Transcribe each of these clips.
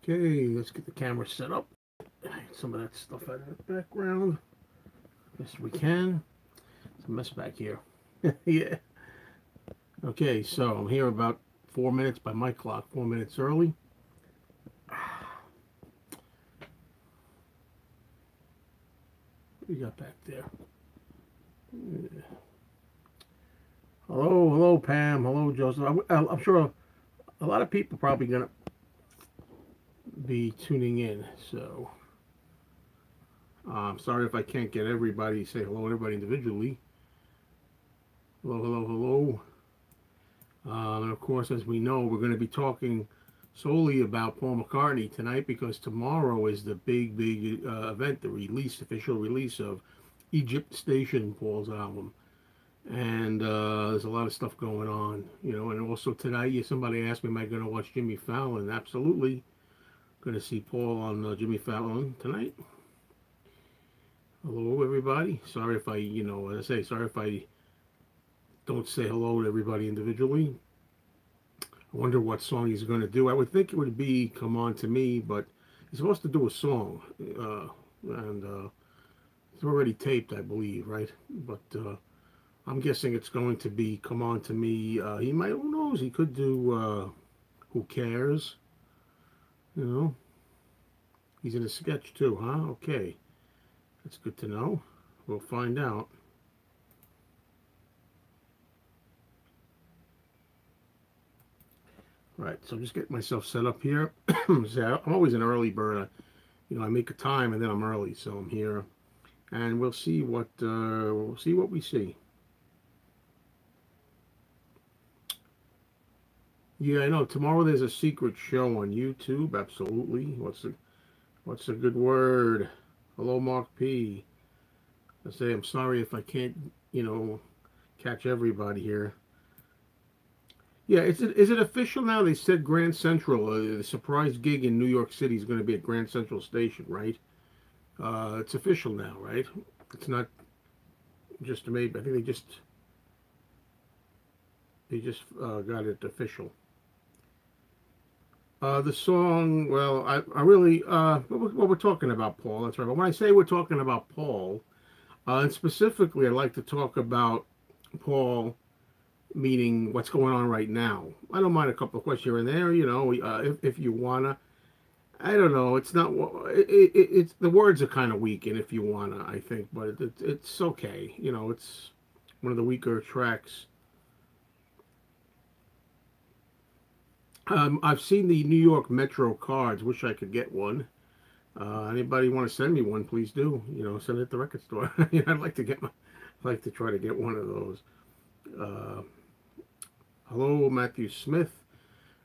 Okay, let's get the camera set up. Get some of that stuff out of the background. Best we can. It's a mess back here. Yeah. Okay, so I'm here about 4 minutes by my clock, 4 minutes early. What do you got back there? Yeah. Hello, Pam. Hello, Joseph. I'm sure a lot of people probably gonna be tuning in. So I'm sorry if I can't get everybody to say hello to everybody individually. Hello. And of course, as we know, we're going to be talking solely about Paul McCartney tonight because tomorrow is the big event, the official release of Egypt Station, Paul's album. And there's a lot of stuff going on, and also tonight, somebody asked me, am I going to watch Jimmy Fallon? Absolutely. Going to see Paul on Jimmy Fallon tonight. Hello, everybody. Sorry if I, as I say, sorry if I don't say hello to everybody individually. I wonder what song he's going to do. I would think it would be Come On To Me, but he's supposed to do a song. And it's already taped, I believe, right? But I'm guessing it's going to be Come On To Me. He might, who knows, he could do Who Cares? He's in a sketch too, huh? Okay. That's good to know. We'll find out. Right, so I'm just getting myself set up here. See, I'm always an early bird. I make a time and then I'm early, so I'm here, and we'll see what we see. Yeah, I know. Tomorrow there's a secret show on YouTube. Absolutely. What's a good word? Hello, Mark P. I say I'm sorry if I can't, catch everybody here. Yeah, is it official now? They said Grand Central, the surprise gig in New York City is going to be at Grand Central Station, right? It's official now, right? It's not just maybe. I think they just got it official. The song, well, I really, we're talking about Paul, that's right. But when I say we're talking about Paul, and specifically I'd like to talk about Paul, meaning what's going on right now. I don't mind a couple of questions here and there, if you wanna. I don't know. It's not. It's the words are kind of weak, and if you wanna, I think, but it's okay. It's one of the weaker tracks. I've seen the New York Metro cards. Wish I could get one. Anybody want to send me one? Please do. Send it at the record store. I'd like to try to get one of those. Hello, Matthew Smith.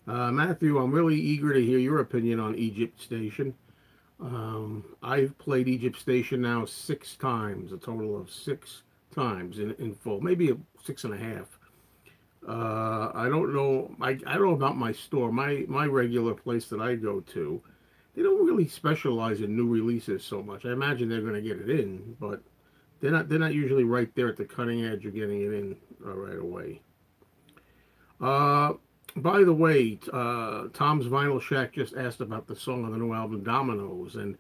Matthew, I'm really eager to hear your opinion on Egypt Station. I've played Egypt Station now 6 times, a total of 6 times in full, maybe 6.5. I don't know. I don't know about my store. My regular place that I go to, they don't really specialize in new releases so much. I imagine they're going to get it in, but they're not usually right there at the cutting edge of getting it in right away. By the way, Tom's Vinyl Shack just asked about the song on the new album Dominoes, and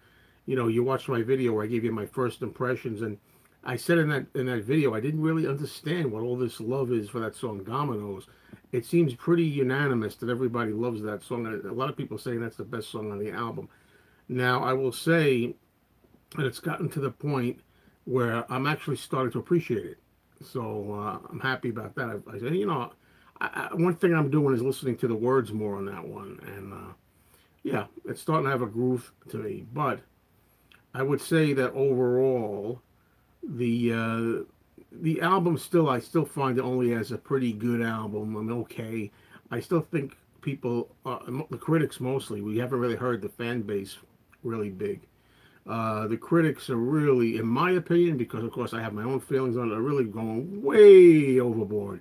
you watched my video where I gave you my first impressions, and I said in that video I didn't really understand what all this love is for that song Dominoes. It seems pretty unanimous that everybody loves that song. A lot of people saying that's the best song on the album. Now I will say that it's gotten to the point where I'm actually starting to appreciate it. So I'm happy about that. I said, one thing I'm doing is listening to the words more on that one, and yeah, it's starting to have a groove to me. But I would say that overall, the album I still find it only as a pretty good album. I'm okay. I still think people, the critics mostly, we haven't really heard the fan base really big. The critics are really, in my opinion, because of course I have my own feelings on it, are really going way overboard.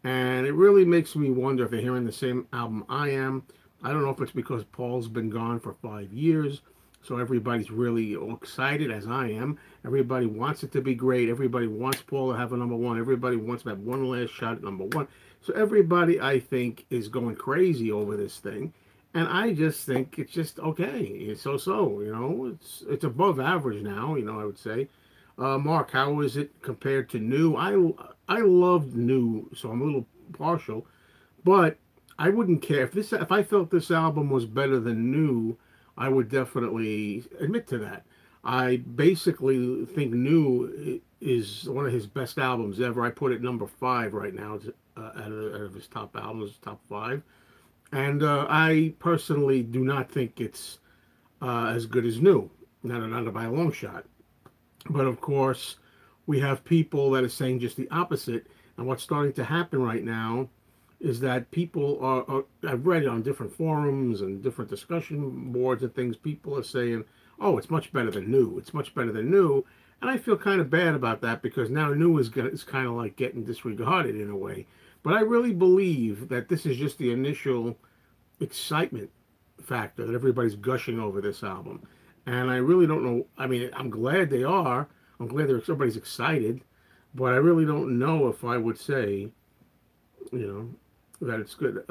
And it really makes me wonder if they're hearing the same album I am. I don't know if it's because Paul's been gone for 5 years, so everybody's really all excited, as I am. Everybody wants it to be great. Everybody wants Paul to have a #1. Everybody wants to have one last shot at #1. So everybody, I think, is going crazy over this thing. And I just think it's just okay. It's so, it's above average now, I would say. Mark, how is it compared to new? I loved new, so I'm a little partial, but I wouldn't care if I felt this album was better than new, I would definitely admit to that. I basically think new is one of his best albums ever. I put it number five right now. It's, out of his top albums, top five. And I personally do not think it's as good as new, not by a long shot. But of course, we have people that are saying just the opposite. And what's starting to happen right now is that people I've read it on different forums and different discussion boards and things, people are saying, oh, it's much better than new. It's much better than new. And I feel kind of bad about that because now new is kind of like getting disregarded in a way. But I really believe that this is just the initial excitement factor that everybody's gushing over this album. And I really don't know. I mean, I'm glad they are. I'm glad everybody's excited. But I really don't know if I would say, that it's good,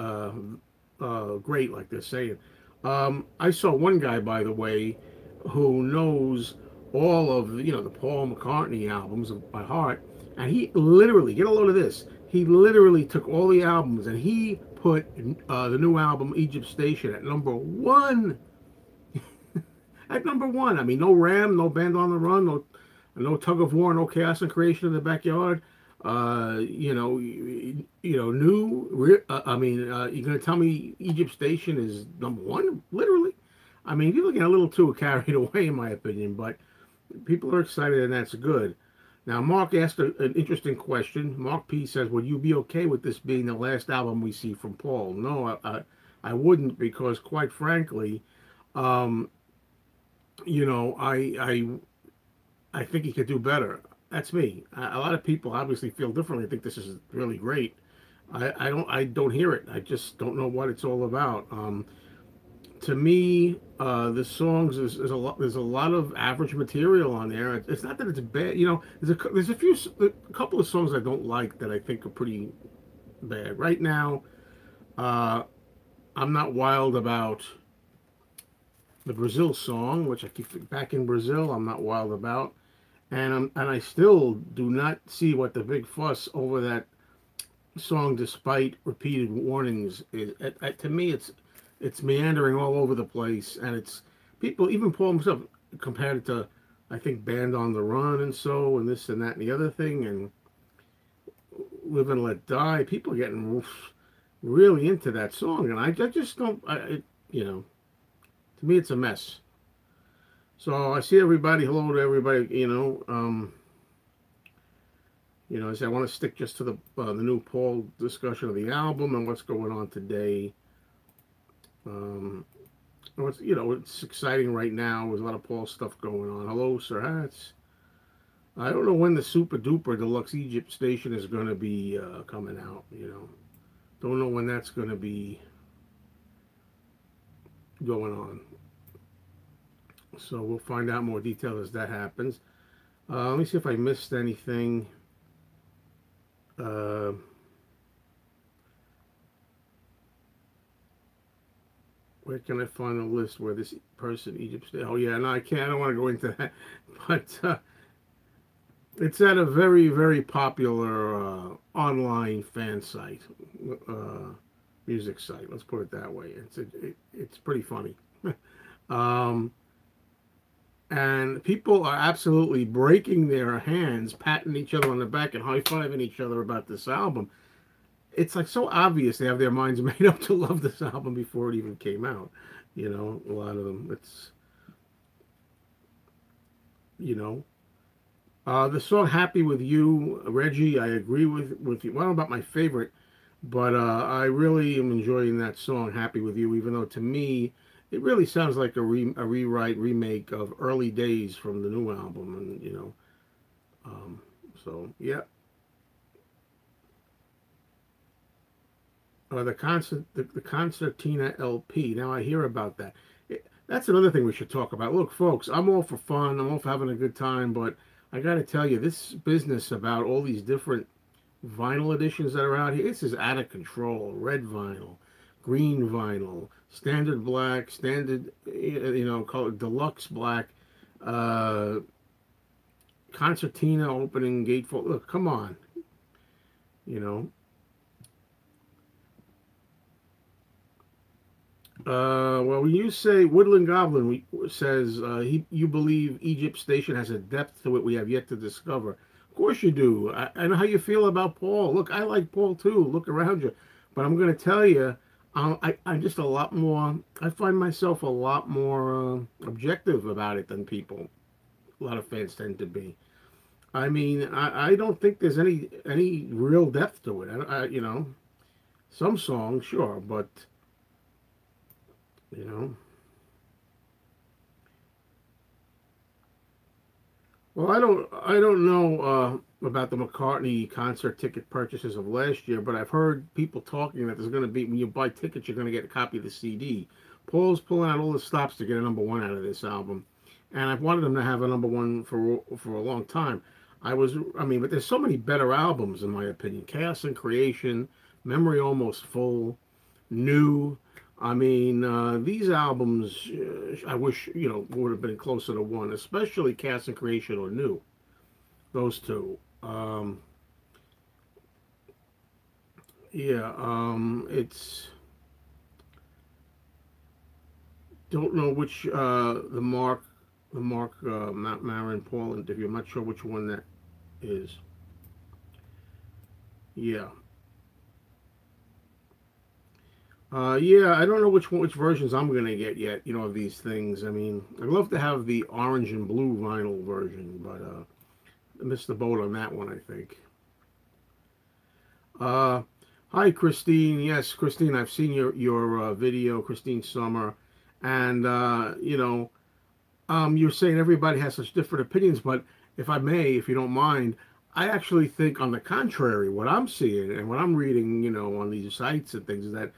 great, like they're saying. I saw one guy, by the way, who knows all of the Paul McCartney albums by heart, and he literally, get a load of this, he literally took all the albums and he put the new album Egypt Station at number one. At number one. I mean, no Ram, no Band on the Run, no Tug of War, no Chaos and Creation in the Backyard. New. You're gonna tell me Egypt Station is number one? Literally. I mean, people get a little too carried away, in my opinion, but people are excited, and that's good. Now, Mark asked an interesting question. Mark P says, "Would you be okay with this being the last album we see from Paul?" No, I wouldn't, because quite frankly, um, I think he could do better. That's me. A lot of people obviously feel differently. I think this is really great. I don't hear it. I just don't know what it's all about. To me, the songs there's a lot of average material on there. It's not that it's bad. There's a couple of songs I don't like that I think are pretty bad. Right now, uh, I'm not wild about the Brazil song, which I keep back in Brazil. I'm not wild about. And I still do not see what the big fuss over that song, despite repeated warnings, is. To me, it's meandering all over the place, and it's people, even Paul himself, compared it to, I think, Band on the Run and this and that and the other thing, and Live and Let Die. People are getting really into that song, and I just don't. To me, it's a mess. So I see everybody. Hello to everybody. I say I want to stick just to the new Paul discussion of the album and what's going on today. It's exciting right now. There's a lot of Paul stuff going on. Hello, Sir Hats. I don't know when the Super Duper Deluxe Egypt Station is going to be coming out. Don't know when that's going to be going on. So we'll find out more details as that happens. Let me see if I missed anything. Where can I find a list where this person, Egypt State? Oh yeah, no, I can't. I don't want to go into that. But it's at a very, very popular online fan site, music site. Let's put it that way. It's pretty funny. And people are absolutely breaking their hands, patting each other on the back and high-fiving each other about this album. It's like so obvious they have their minds made up to love this album before it even came out. A lot of them. It's, the song Happy With You, Reggie, I agree with you. Well, I don't know about my favorite, but I really am enjoying that song, Happy With You, even though to me, it really sounds like a rewrite, remake of Early Days from the new album, and so yeah. The Concertina LP. Now I hear about that. That's another thing we should talk about. Look, folks, I'm all for fun. I'm all for having a good time, but I got to tell you, this business about all these different vinyl editions that are out here, this is out of control. Red vinyl, green vinyl, standard black, standard, color, deluxe black, uh, concertina opening gatefold. Look, come on, you know. Well, when you say Woodland Goblin says you believe Egypt Station has a depth to it we have yet to discover. Of course you do. I know how you feel about Paul. Look, I like Paul too. Look around you, but I'm going to tell you, I'm just a lot more. I find myself a lot more objective about it than people. A lot of fans tend to be. I mean, I don't think there's any real depth to it. Some songs, sure, but you know. Well, I don't know about the McCartney concert ticket purchases of last year, but I've heard people talking that there's going to be when you buy tickets, you're going to get a copy of the CD. Paul's pulling out all the stops to get a number one out of this album, and I've wanted him to have a number one for a long time. But there's so many better albums in my opinion. Chaos and Creation, Memory Almost Full, New. These albums, I wish, would have been closer to one, especially Cast and Creation or New. Those two. Yeah, it's, don't know which, Mount Marin Paul interview. I'm not sure which one that is. Yeah. Yeah, I don't know which versions I'm gonna get yet. Of these things. I mean, I'd love to have the orange and blue vinyl version, but I missed the boat on that one, I think. Uh, Hi, Christine. Yes, Christine, I've seen your video, Christine Summer, and you're saying everybody has such different opinions, but if I may, if you don't mind, I actually think, on the contrary, what I'm seeing and what I'm reading, on these sites and things, is that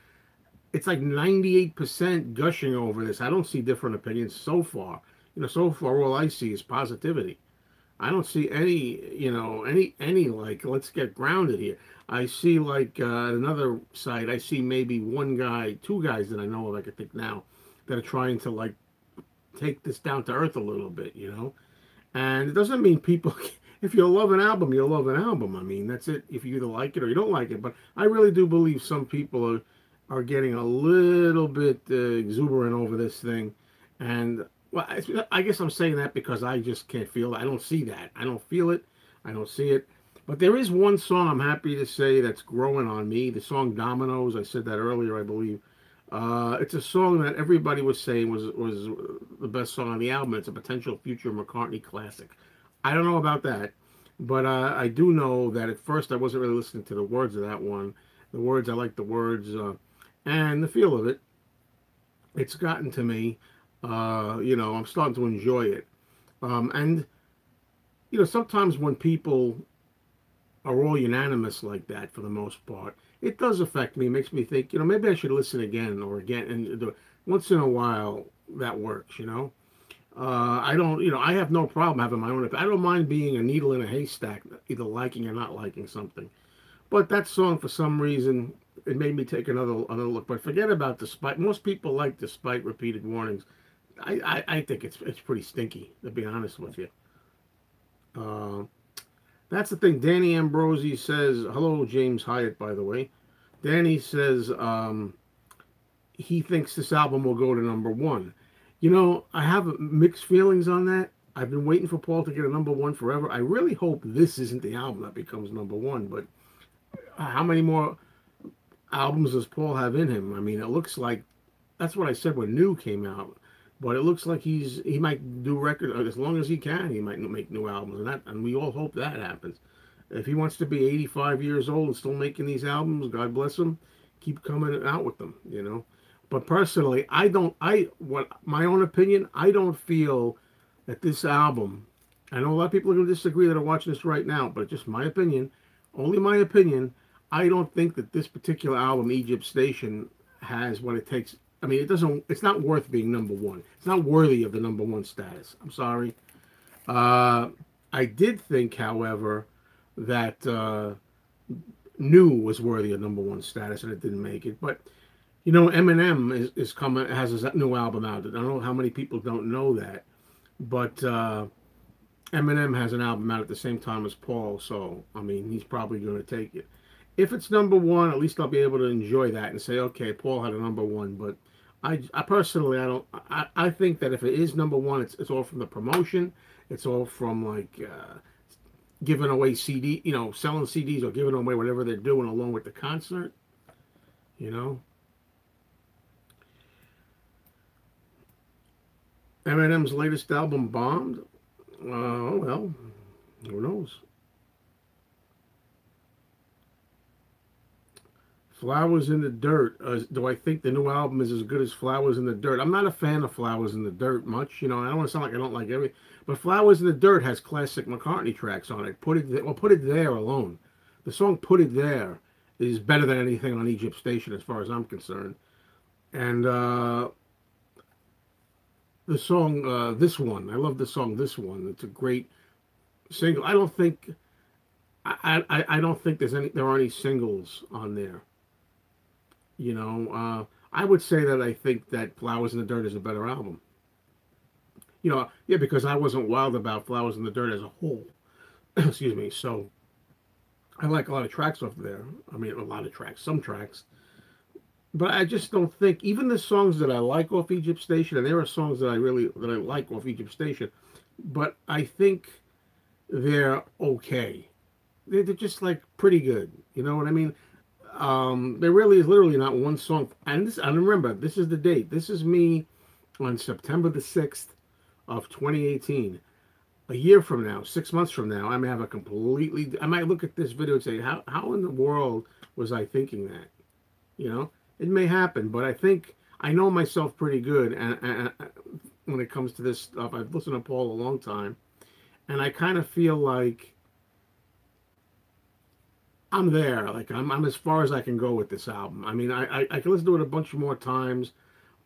it's like 98% gushing over this. I don't see different opinions so far. So far all I see is positivity. I don't see any like, let's get grounded here. I see like another side. I see maybe one guy, two guys that I know of, I could think now, that are trying to like take this down to earth a little bit. And it doesn't mean people. If you love an album, you love an album. I mean, that's it. If you either like it or you don't like it. But I really do believe some people are getting a little bit exuberant over this thing. And well, I guess I'm saying that because I just can't feel it. I don't see that. I don't feel it. I don't see it. But there is one song I'm happy to say that's growing on me. The song Dominoes. I said that earlier, I believe. It's a song that everybody was saying was the best song on the album. It's a potential future McCartney classic. I don't know about that, but I do know that at first I wasn't really listening to the words of that one. The words, I like the words and the feel of it. It's gotten to me. I'm starting to enjoy it. And sometimes when people are all unanimous like that, for the most part, it does affect me. It makes me think, maybe I should listen again or again. And once in a while, that works. I don't, I have no problem having my own opinion. I don't mind being a needle in a haystack, either liking or not liking something. But that song, for some reason, it made me take another look. But forget about Despite. Most people like Despite Repeated Warnings. I think it's pretty stinky, to be honest with you. Uh, that's the thing. Danny Ambrosi says, hello, James Hyatt, by the way. Danny says he thinks this album will go to number one. I have mixed feelings on that. I've been waiting for Paul to get a number one forever. I really hope this isn't the album that becomes number one, but how many more albums does Paul have in him? I mean, it looks like, that's what I said when New came out, but it looks like he might do record as long as he can. He might make new albums, and we all hope that happens. If he wants to be 85 years old and still making these albums, God bless him. Keep coming out with them. But personally, what my own opinion, I don't feel that this album, I know a lot of people are going to disagree that are watching this right now, but just my opinion, only my opinion, I don't think that this particular album, Egypt Station, has what it takes. I mean, it's not worth being number one. It's not worthy of the number one status. I'm sorry. I did think, however, that New was worthy of number one status, and it didn't make it. But You know, Eminem is coming, has his new album out. I don't know how many people don't know that, but Eminem has an album out at the same time as Paul, so I mean, he's probably going to take it. If it's number one, at least I'll be able to enjoy that and say, okay, Paul had a number one. But I personally, I don't. I think that if it is number one, it's all from the promotion. It's all from like giving away CD, you know, selling CDs or giving away whatever they're doing along with the concert. You know, Eminem's latest album bombed. Well, who knows? Flowers in the Dirt. Do I think the new album is as good as Flowers in the Dirt? I'm not a fan of Flowers in the Dirt much. You know, I don't want to sound like I don't like every, but Flowers in the Dirt has classic McCartney tracks on it. Put it there alone. The song "Put It There" is better than anything on Egypt Station, as far as I'm concerned. And the song "This One," I love the song "This One." It's a great single. I don't think I don't think there are any singles on there. You know, I would say that I think that Flowers in the Dirt is a better album. You know, yeah, because I wasn't wild about Flowers in the Dirt as a whole. Excuse me. So I like a lot of tracks off there. I mean, a lot of tracks, some tracks. But I just don't think, even the songs that I like off Egypt Station, and there are songs that I like off Egypt Station, but I think they're okay. They're just like pretty good. You know what I mean? There really is literally not one song. And remember, this is the date. This is me on September the 6th of 2018. A year from now, 6 months from now, I may have a completely, I might look at this video and say, how in the world was I thinking that? You know, it may happen, but I think I know myself pretty good. And when it comes to this stuff, I've listened to Paul a long time, and I kind of feel like I'm there. Like I'm as far as I can go with this album. I mean, I can listen to it a bunch more times,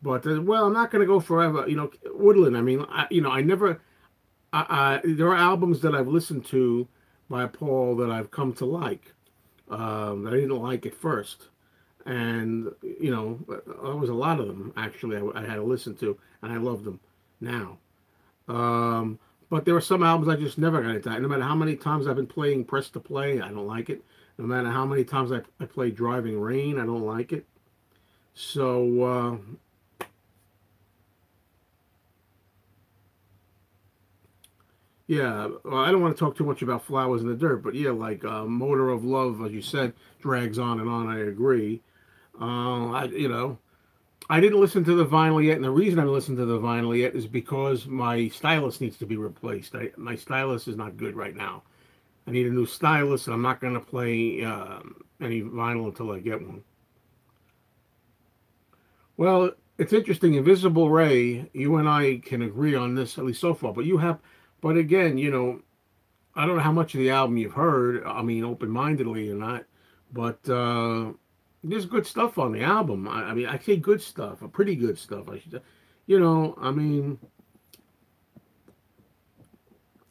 but well, I'm not going to go forever. You know, Woodland. I mean, I never. There are albums that I've listened to by Paul that I've come to like. That I didn't like at first, and you know, there was a lot of them actually I had to listen to, and I love them now. Um, but there were some albums I just never got into. No matter how many times I've been playing Press to Play, I don't like it. No matter how many times I play Driving Rain, I don't like it. So, yeah, well, I don't want to talk too much about Flowers in the Dirt, but yeah, like Motor of Love, as you said, drags on and on. I agree. You know, I didn't listen to the vinyl yet, and the reason I haven't listened to the vinyl yet is because my stylus needs to be replaced. My stylus is not good right now. I need a new stylus, and I'm not going to play any vinyl until I get one. Well, it's interesting. Invisible Ray, you and I can agree on this, at least so far. But again, you know, I don't know how much of the album you've heard. I mean, open-mindedly or not, but there's good stuff on the album. I mean, I say good stuff, pretty good stuff. I should, you know, I mean,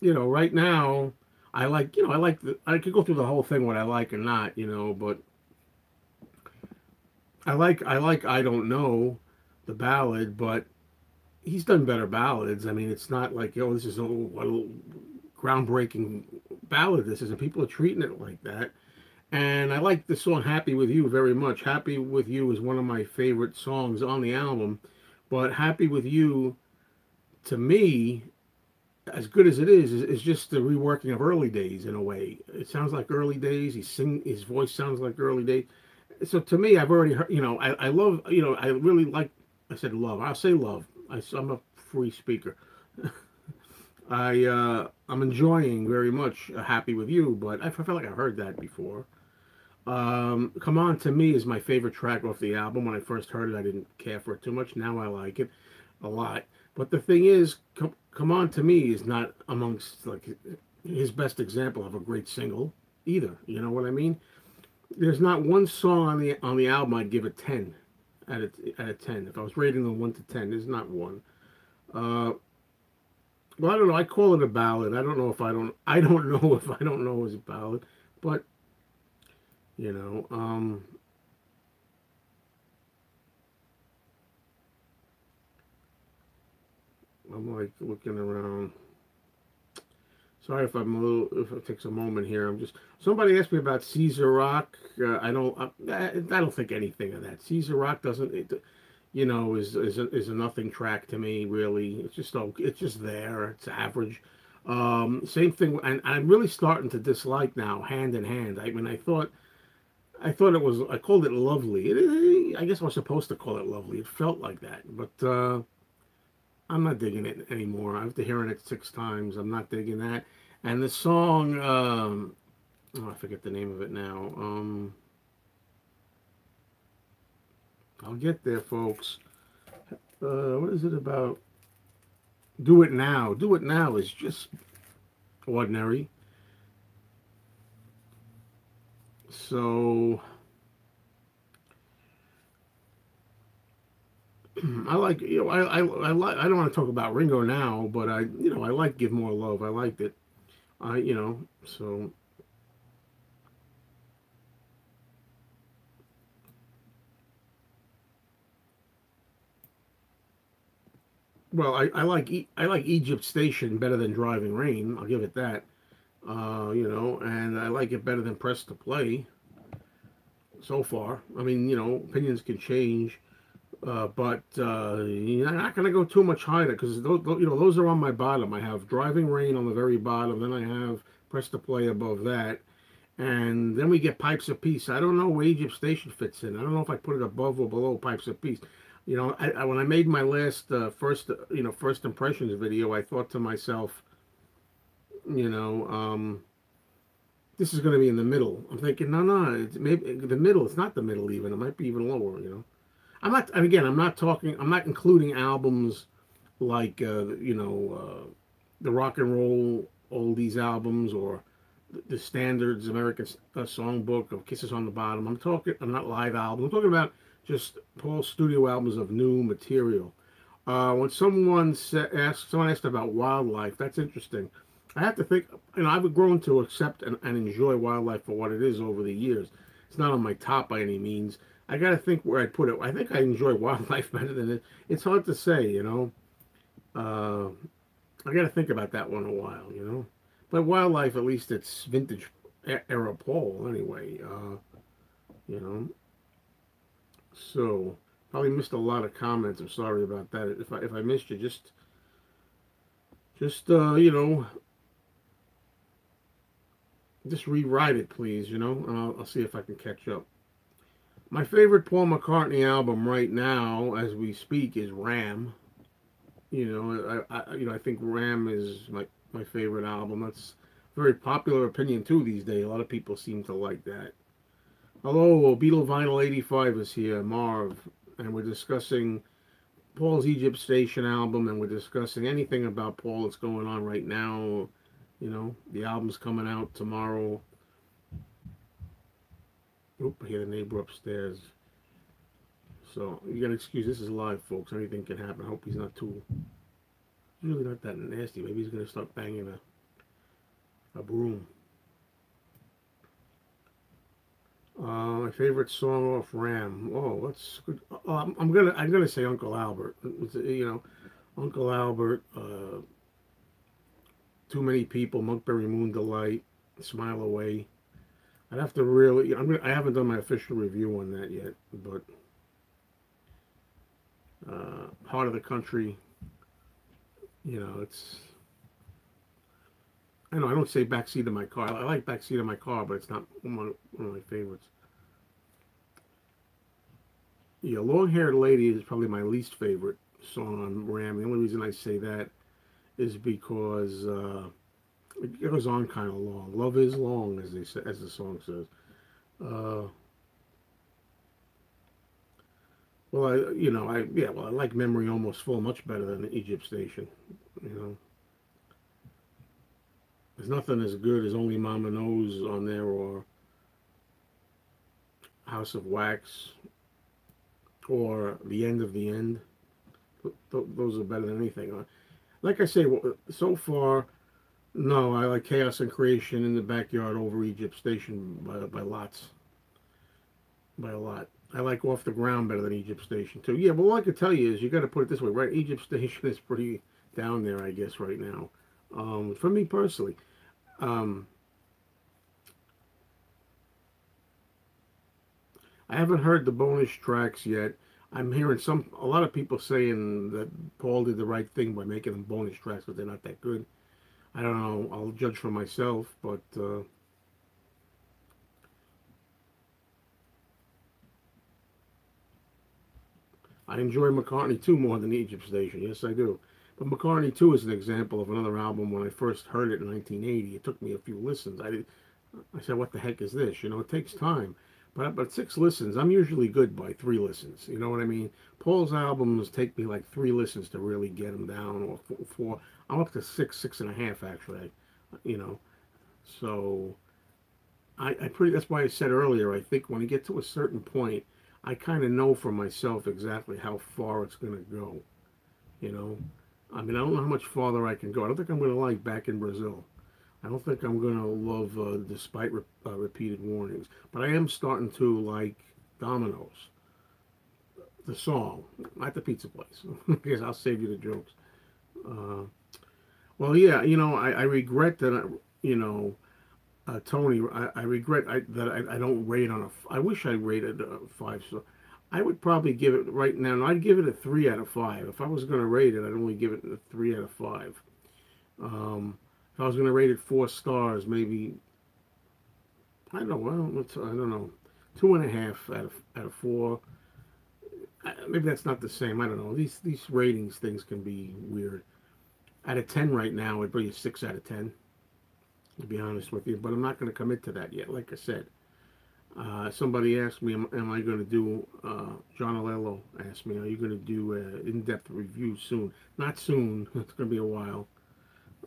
you know, right now, I like, you know, I could go through the whole thing what I like or not, you know, but I don't know the ballad, but he's done better ballads. I mean, it's not like, oh, this is what a groundbreaking ballad this is, and people are treating it like that. And I like the song Happy With You very much. Happy With You is one of my favorite songs on the album, but Happy With You, to me, as good as it is just the reworking of Early Days in a way. It sounds like Early Days. His voice sounds like Early Days. So to me, I've already heard, you know, I love, you know, I really like, I said love. I'll say love. I'm a free speaker. I'm enjoying very much Happy With You, but I feel like I've heard that before. Come On To Me is my favorite track off the album. When I first heard it, I didn't care for it too much. Now I like it a lot. But the thing is, Come On To Me is not amongst like his best example of a great single either. You know what I mean? There's not one song on the album I'd give a 10 out of 10. If I was rating them 1 to 10, there's not one. Well, I don't know. I call it a ballad. I don't know if I don't know if I don't know it's a ballad, but you know, I'm like looking around. Sorry if I'm a little, if it takes a moment here. I'm just, somebody asked me about Caesar Rock. I don't think anything of that. Caesar Rock doesn't, is a nothing track to me, really. It's just, it's just there. It's average. Same thing, and I'm really starting to dislike now Hand in Hand. I mean, I thought it was, I called it lovely. I guess I was supposed to call it lovely. It felt like that, but I'm not digging it anymore. After hearing it 6 times, I'm not digging that. And the song, oh, I forget the name of it now. I'll get there, folks. What is it about? Do It Now. Do It Now is just ordinary. So I like, I don't want to talk about Ringo now, but I like Give More Love. I liked it. So well, I like Egypt Station better than Driving Rain. I'll give it that. And I like it better than Press to Play so far. I mean, opinions can change. But you're not going to go too much higher because those are on my bottom. I have Driving Rain on the very bottom. Then I have Press to Play above that, and then we get Pipes of Peace. I don't know where Egypt Station fits in. I don't know if I put it above or below Pipes of Peace. When I made my last first impressions video, I thought to myself, this is going to be in the middle. I'm thinking, no, it's maybe the middle. It's not the. Even it might be even lower. I'm not, and again, I'm not including albums like, the rock and roll oldies albums or the standards American songbook of Kisses on the Bottom. I'm not live albums. I'm talking about just Paul's studio albums of new material. When someone asked about Wildlife, that's interesting. I have to think, I've grown to accept and enjoy Wildlife for what it is over the years. It's not on my top by any means. I got to think where I'd put it. I think I enjoy Wildlife better than it. It's hard to say, I got to think about that one a while. But Wildlife, at least it's vintage era Paul anyway. You know. So probably missed a lot of comments. I'm sorry about that. If I missed you, just just rewrite it, please. And I'll see if I can catch up. My favorite Paul McCartney album right now, as we speak, is Ram. I think Ram is my favorite album. That's a very popular opinion too these days. A lot of people seem to like that. Hello, Beatle Vinyl 85 is here, Marv, and we're discussing Paul's Egypt Station album, and we're discussing anything about Paul that's going on right now. The album's coming out tomorrow. Oop, I hear the neighbor upstairs. So you gotta excuse, this is live, folks. Anything can happen. I hope he's not too, really not that nasty. Maybe he's gonna start banging a broom. My favorite song off Ram. Oh, that's good. I'm gonna say Uncle Albert. Uncle Albert. Too Many People. Monkberry Moon Delight. Smile Away. I'd have to really. I haven't done my official review on that yet, but Heart of the Country. It's. I know I don't say Backseat of My Car. I like Backseat of My Car, but it's not one of my favorites. Yeah, Long Haired Lady is probably my least favorite song on Ram. The only reason I say that is because it goes on kind of long. Love is long, as they say, as the song says. Well, I like Memory Almost Full much better than Egypt Station. There's nothing as good as Only Mama Knows on there, or House of Wax, or The End of the End. Those are better than anything. Like I say, so far, no, I like Chaos and Creation in the Backyard over Egypt Station by lots. By a lot. I like Off the Ground better than Egypt Station too. Yeah, but all I can tell you is you got to put it this way, right? Egypt Station is pretty down there, I guess, right now. For me personally, um, I haven't heard the bonus tracks yet. I'm hearing a lot of people saying that Paul did the right thing by making them bonus tracks, but they're not that good. I don't know. I'll judge for myself, but I enjoy McCartney 2 more than Egypt Station. Yes, I do. But McCartney 2 is an example of another album. When I first heard it in 1980, it took me a few listens. I said, "What the heck is this?" It takes time. But 6 listens, I'm usually good by 3 listens. You know what I mean? Paul's albums take me like 3 listens to really get them down, or four. I'm up to 6, 6.5 actually. You know, so I pretty. That's why I said earlier. I think when you get to a certain point, I kind of know for myself exactly how far it's going to go. You know, I mean, I don't know how much farther I can go. I don't think I'm going to like Back in Brazil. I don't think I'm going to love Despite Repeated Warnings. But I am starting to like Domino's, the song, not the pizza place. Because I'll save you the jokes. Uh, well, yeah, I regret that, Tony, I regret that I don't rate on I wish I rated a 5. So I would probably give it right now, and I'd give it a 3 out of 5. If I was going to rate it, I'd only give it a 3 out of 5. If I was going to rate it 4 stars, maybe I don't know. Well, I don't know, 2.5 out of 4. Maybe that's not the same. I don't know. These ratings things can be weird. Out of 10 right now, it'd be a 6 out of 10. To be honest with you, but I'm not going to commit to that yet. Like I said, somebody asked me, am I going to do? John Alello asked me, are you going to do an in-depth review soon? Not soon. It's going to be a while.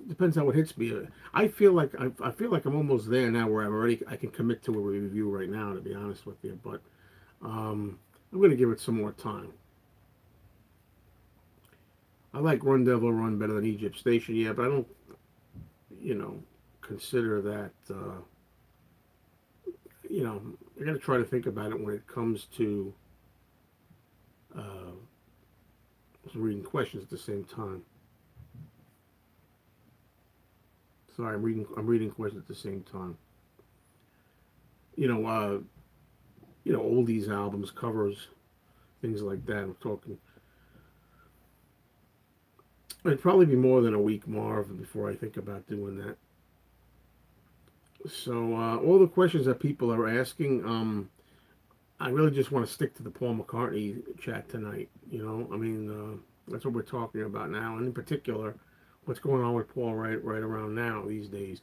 Depends how it hits me. I feel like I'm almost there now, where I can commit to a review right now. To be honest with you, but I'm going to give it some more time. I like Run Devil Run better than Egypt Station, yeah, but I don't, you know, consider that. I got to try to think about it when it comes to reading questions at the same time. Sorry, I'm reading questions at the same time. You know, uh, oldies albums, covers, things like that. I'm talking. It'd probably be more than a week, Marv, before I think about doing that. So all the questions that people are asking, I really just want to stick to the Paul McCartney chat tonight. I mean, that's what we're talking about now, and in particular, what's going on with Paul right around now these days.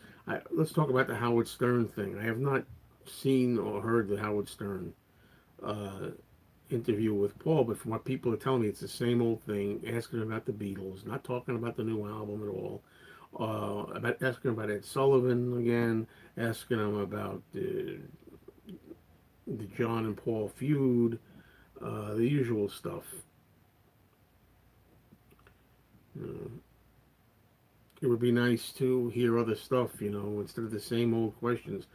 Let's talk about the Howard Stern thing. I have not seen or heard the Howard Stern uh, interview with Paul, but from what people are telling me, it's the same old thing, asking about the Beatles, not talking about the new album at all. About asking about Ed Sullivan again, asking him about the John and Paul feud, the usual stuff. Uh, it would be nice to hear other stuff, instead of the same old questions.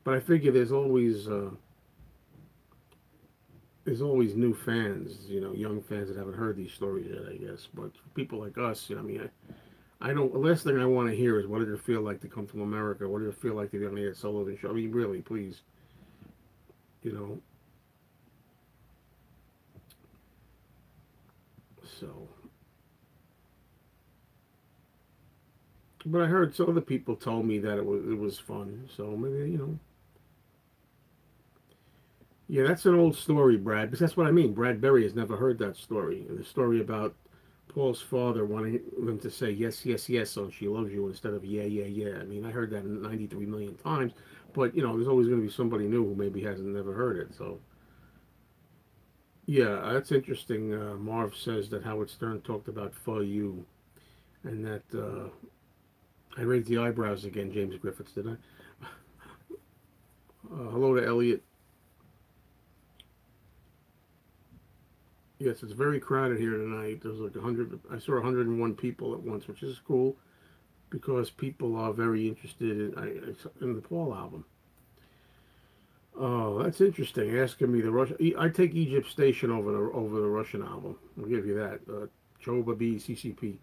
But I figure there's always new fans, young fans that haven't heard these stories yet, I guess. But for people like us, I mean, I don't. The last thing I want to hear is, what did it feel like to come to America? What did it feel like to be on the Ed Sullivan Show? I mean, really, please, you know. So, but I heard some other people told me that it was fun. So maybe, yeah, that's an old story, Brad. Because that's what I mean. Brad Berry has never heard that story. The story about Paul's father wanting them to say yes, yes, yes, so she loves you, instead of yeah, yeah, yeah. I mean, I heard that 93 million times, but there's always going to be somebody new who maybe hasn't never heard it. So yeah, that's interesting. Marv says that Howard Stern talked about "for you," and that I raised the eyebrows again. James Griffiths, did I? Hello to Elliot. Yes, it's very crowded here tonight. There's like 100. I saw 101 people at once, which is cool because people are very interested in the Paul album. Oh, that's interesting. Asking me the Russian. I take Egypt Station over the Russian album. I'll give you that. Choba B CCP.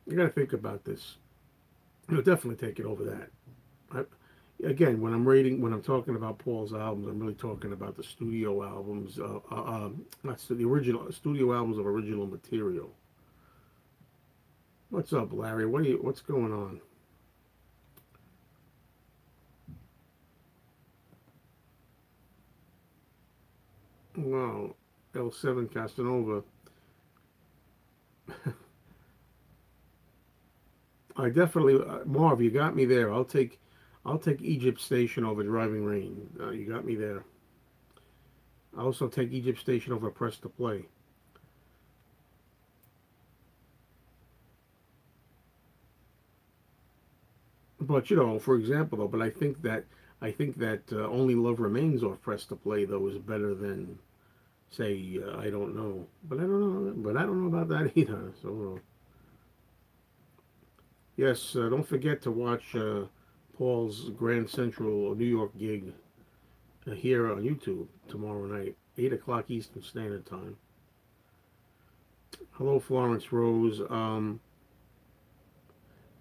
You got to think about this. Definitely take it over that. Again, when I'm rating, when I'm talking about Paul's albums, I'm really talking about the studio albums, not the original studio albums of original material. What's up, Larry? What's going on? Wow, L7 Casanova. I definitely, Marv, you got me there. I'll take Egypt Station over Driving Rain. You got me there. I also take Egypt Station over Press to Play. But for example, though, but I think that Only Love Remains off Press to Play though is better than say I don't know. But I don't know about that either. So yes, don't forget to watch Paul's Grand Central New York gig here on YouTube tomorrow night, 8 o'clock Eastern Standard Time. Hello, Florence Rose.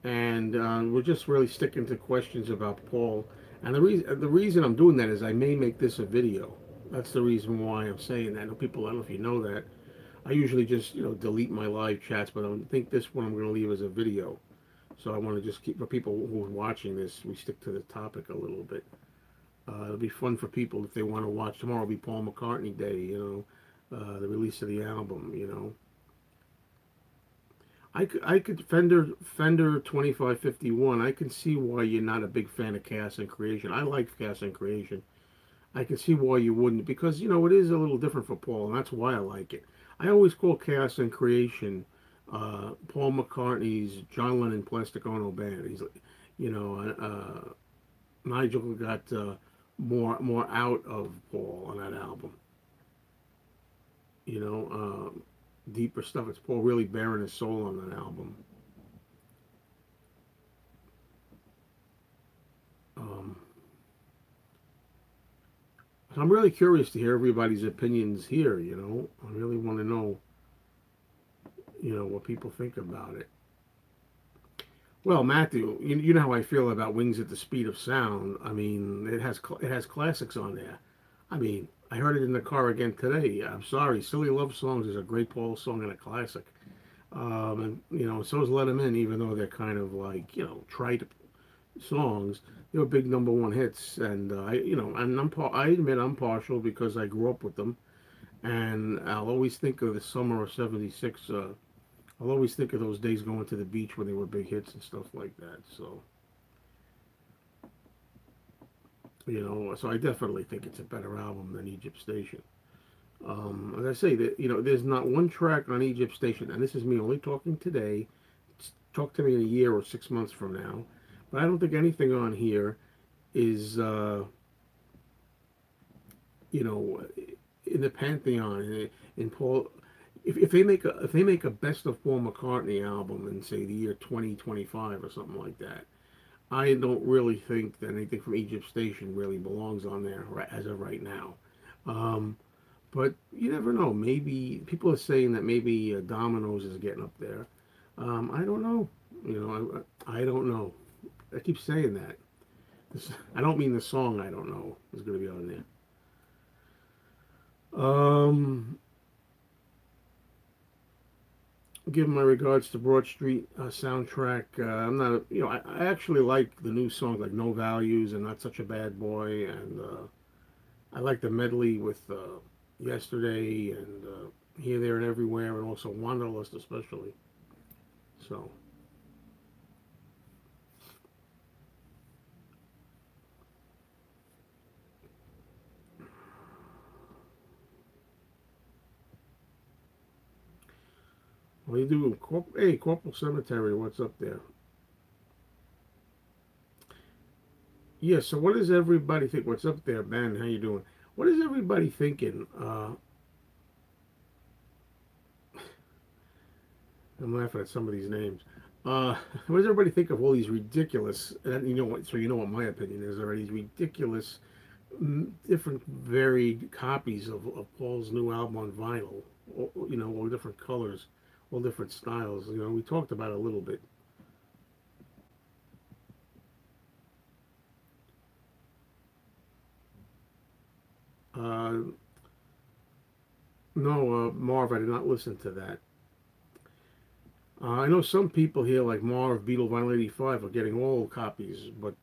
And we're just really sticking to questions about Paul. And the reason I'm doing that is I may make this a video. That's the reason why I'm saying that. I know people, I don't know if you know that. I usually just delete my live chats, but I think this one I'm going to leave as a video. So I want to just keep for people who are watching this, we stick to the topic a little bit. It'll be fun for people if they want to watch. Tomorrow will be Paul McCartney Day, the release of the album. I could Fender 2551. I can see why you're not a big fan of Chaos and Creation. I like Chaos and Creation. I can see why you wouldn't because it is a little different for Paul, and that's why I like it. I always call Chaos and Creation Paul McCartney's John Lennon Plastic Ono band. He's Nigel got more out of Paul on that album. You know, deeper stuff. It's Paul really bearing his soul on that album. Um, so I'm really curious to hear everybody's opinions here. I really want to know, what people think about it. Well, Matthew, you know how I feel about Wings at the Speed of Sound. I mean, it has classics on there. I mean, I heard it in the car again today. I'm sorry, Silly Love Songs is a great Paul song and a classic. And so is Let 'Em In, even though they're kind of like trite songs. They were big number one hits, and and I admit I'm partial because I grew up with them, and I'll always think of the summer of '76. I'll always think of those days going to the beach when they were big hits and stuff like that. So I definitely think it's a better album than Egypt Station. As I say, that there's not one track on Egypt Station, and this is me only talking today. Talk to me in a year or 6 months from now, but I don't think anything on here is you know in the pantheon in Paul. If they make a best of Paul McCartney album in say the year 2025 or something like that, I don't really think that anything from Egypt Station really belongs on there as of right now. Um, but you never know. Maybe people are saying that maybe Domino's is getting up there. I don't know. I don't know. I keep saying that. I don't mean the song. I don't know is going to be on there. Give my regards to Broad Street soundtrack. I'm not, I actually like the new songs like No Values and Not Such a Bad Boy, and I like the medley with Yesterday and Here, There, and Everywhere, and also Wanderlust especially. So, what do you do? Hey, Corporal Cemetery, what's up there? Yeah, so what does everybody think? What's up there, Ben? How you doing? What is everybody thinking? I'm laughing at some of these names. What does everybody think of all these ridiculous? And you know what? So you know what my opinion is already. These ridiculous, different, varied copies of Paul's new album on vinyl. All different colors, all different styles. You know, we talked about it a little bit. Uh, no, Marv, I did not listen to that. I know some people here, like Marv, Beetle, Vinyl 85, are getting all copies, but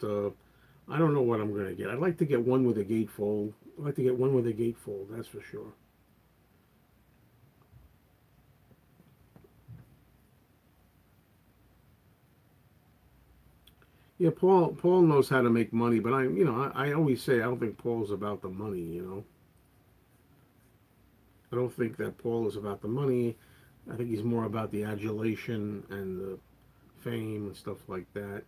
I don't know what I'm going to get. I'd like to get one with a gatefold. I'd like to get one with a gatefold, that's for sure. Yeah, Paul knows how to make money, but I always say I don't think Paul's about the money, you know. I don't think that Paul is about the money. I think he's more about the adulation and the fame and stuff like that.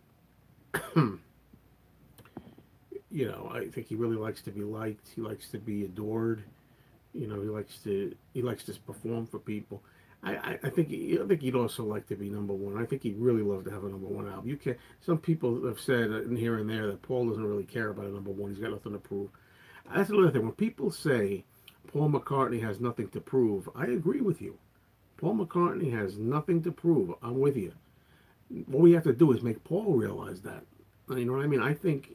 You know, I think he really likes to be liked. He likes to be adored. You know, he likes to perform for people. I think he'd also like to be number one. I think he'd really love to have a number one album. You can Some people have said in here and there that Paul doesn't really care about a number one. He's got nothing to prove. That's another thing. When people say Paul McCartney has nothing to prove, I agree with you. Paul McCartney has nothing to prove. I'm with you. What we have to do is make Paul realize that. You know what I mean? I think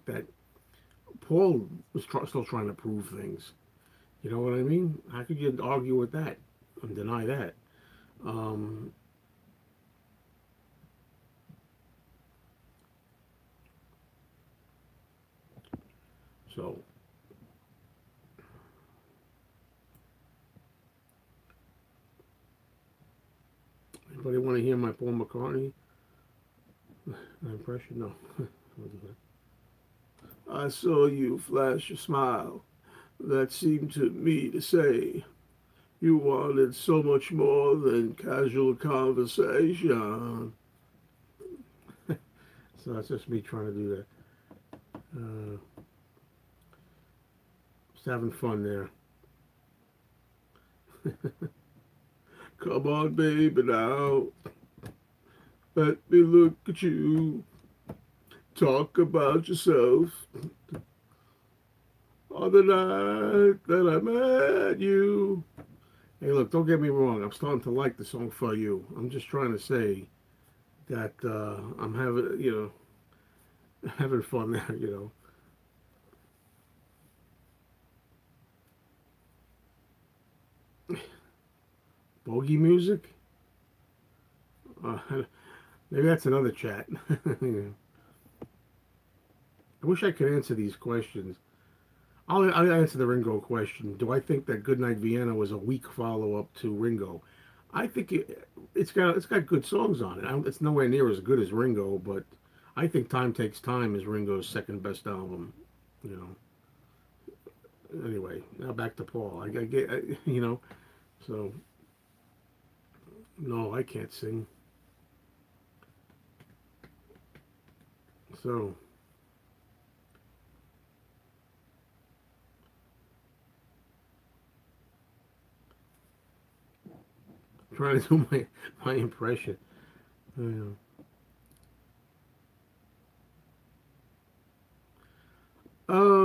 that Paul was still trying to prove things. You know what I mean? How could you argue with that and deny that? Um, so, anybody want to hear my Paul McCartney impression? No. I saw you flash a smile that seemed to me to say you wanted so much more than casual conversation. So that's just me trying to do that. Just having fun there. Come on, baby, now. Let me look at you. Talk about yourself. On the night that I met you. Hey, look, don't get me wrong. I'm starting to like the song For You. I'm just trying to say that I'm having fun there. Bogey music? Uh, Maybe that's another chat. I wish I could answer these questions. I'll answer the Ringo question. Do I think that Goodnight Vienna was a weak follow-up to Ringo? I think it's got good songs on it. It's nowhere near as good as Ringo, but I think Time Takes Time is Ringo's second best album. You Anyway, now back to Paul. I get so no, I can't sing. So trying to do my impression. Yeah.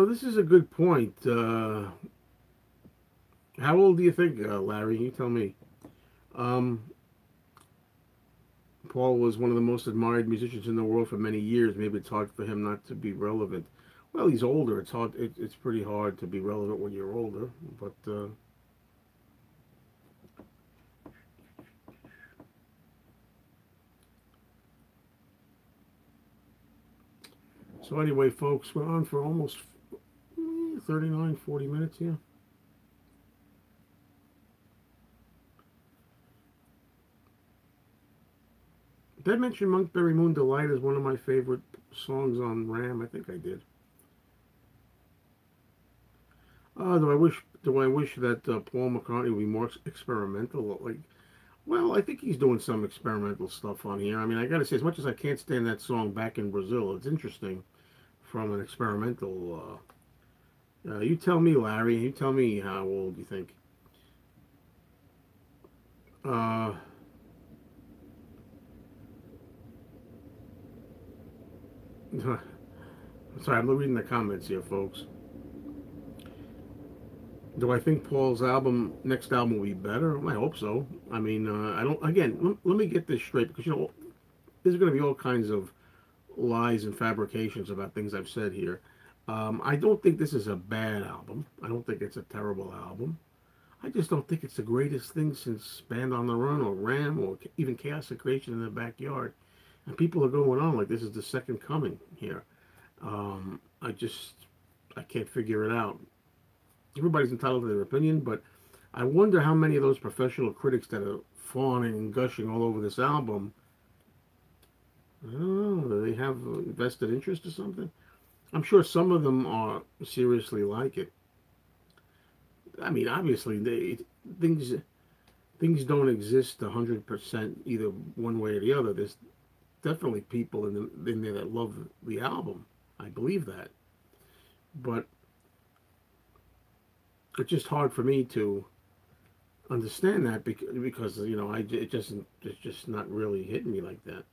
This is a good point. How old do you think, Larry? You tell me. Um, Paul was one of the most admired musicians in the world for many years. Maybe it's hard for him not to be relevant. Well, he's older. It's hard. It's pretty hard to be relevant when you're older. But so anyway, folks, we're on for almost 39, 40 minutes here. Did I mention Monkberry Moon Delight is one of my favorite songs on Ram? I think I did. Do I wish that Paul McCartney would be more experimental? Well, I think he's doing some experimental stuff on here. I mean, I got to say, as much as I can't stand that song "Back in Brazil," it's interesting from an experimental. You tell me, Larry. You tell me how old you think. Uh, Sorry, I'm reading the comments here, folks. Do I think Paul's next album will be better? I hope so. I mean, I don't. Again, let me get this straight because there's going to be all kinds of lies and fabrications about things I've said here. I don't think this is a bad album. I don't think it's a terrible album. I just don't think it's the greatest thing since Band on the Run or Ram or even Chaos and Creation in the Backyard. And people are going on like this is the second coming here. I just I can't figure it out. Everybody's entitled to their opinion, but I wonder how many of those professional critics that are fawning and gushing all over this album, I don't know, do they have a vested interest or something? I'm sure some of them are seriously like it. I mean, obviously, things things don't exist 100% either one way or the other. There's definitely people in there that love the album. I believe that, but it's just hard for me to understand that because it's just not really hitting me like that.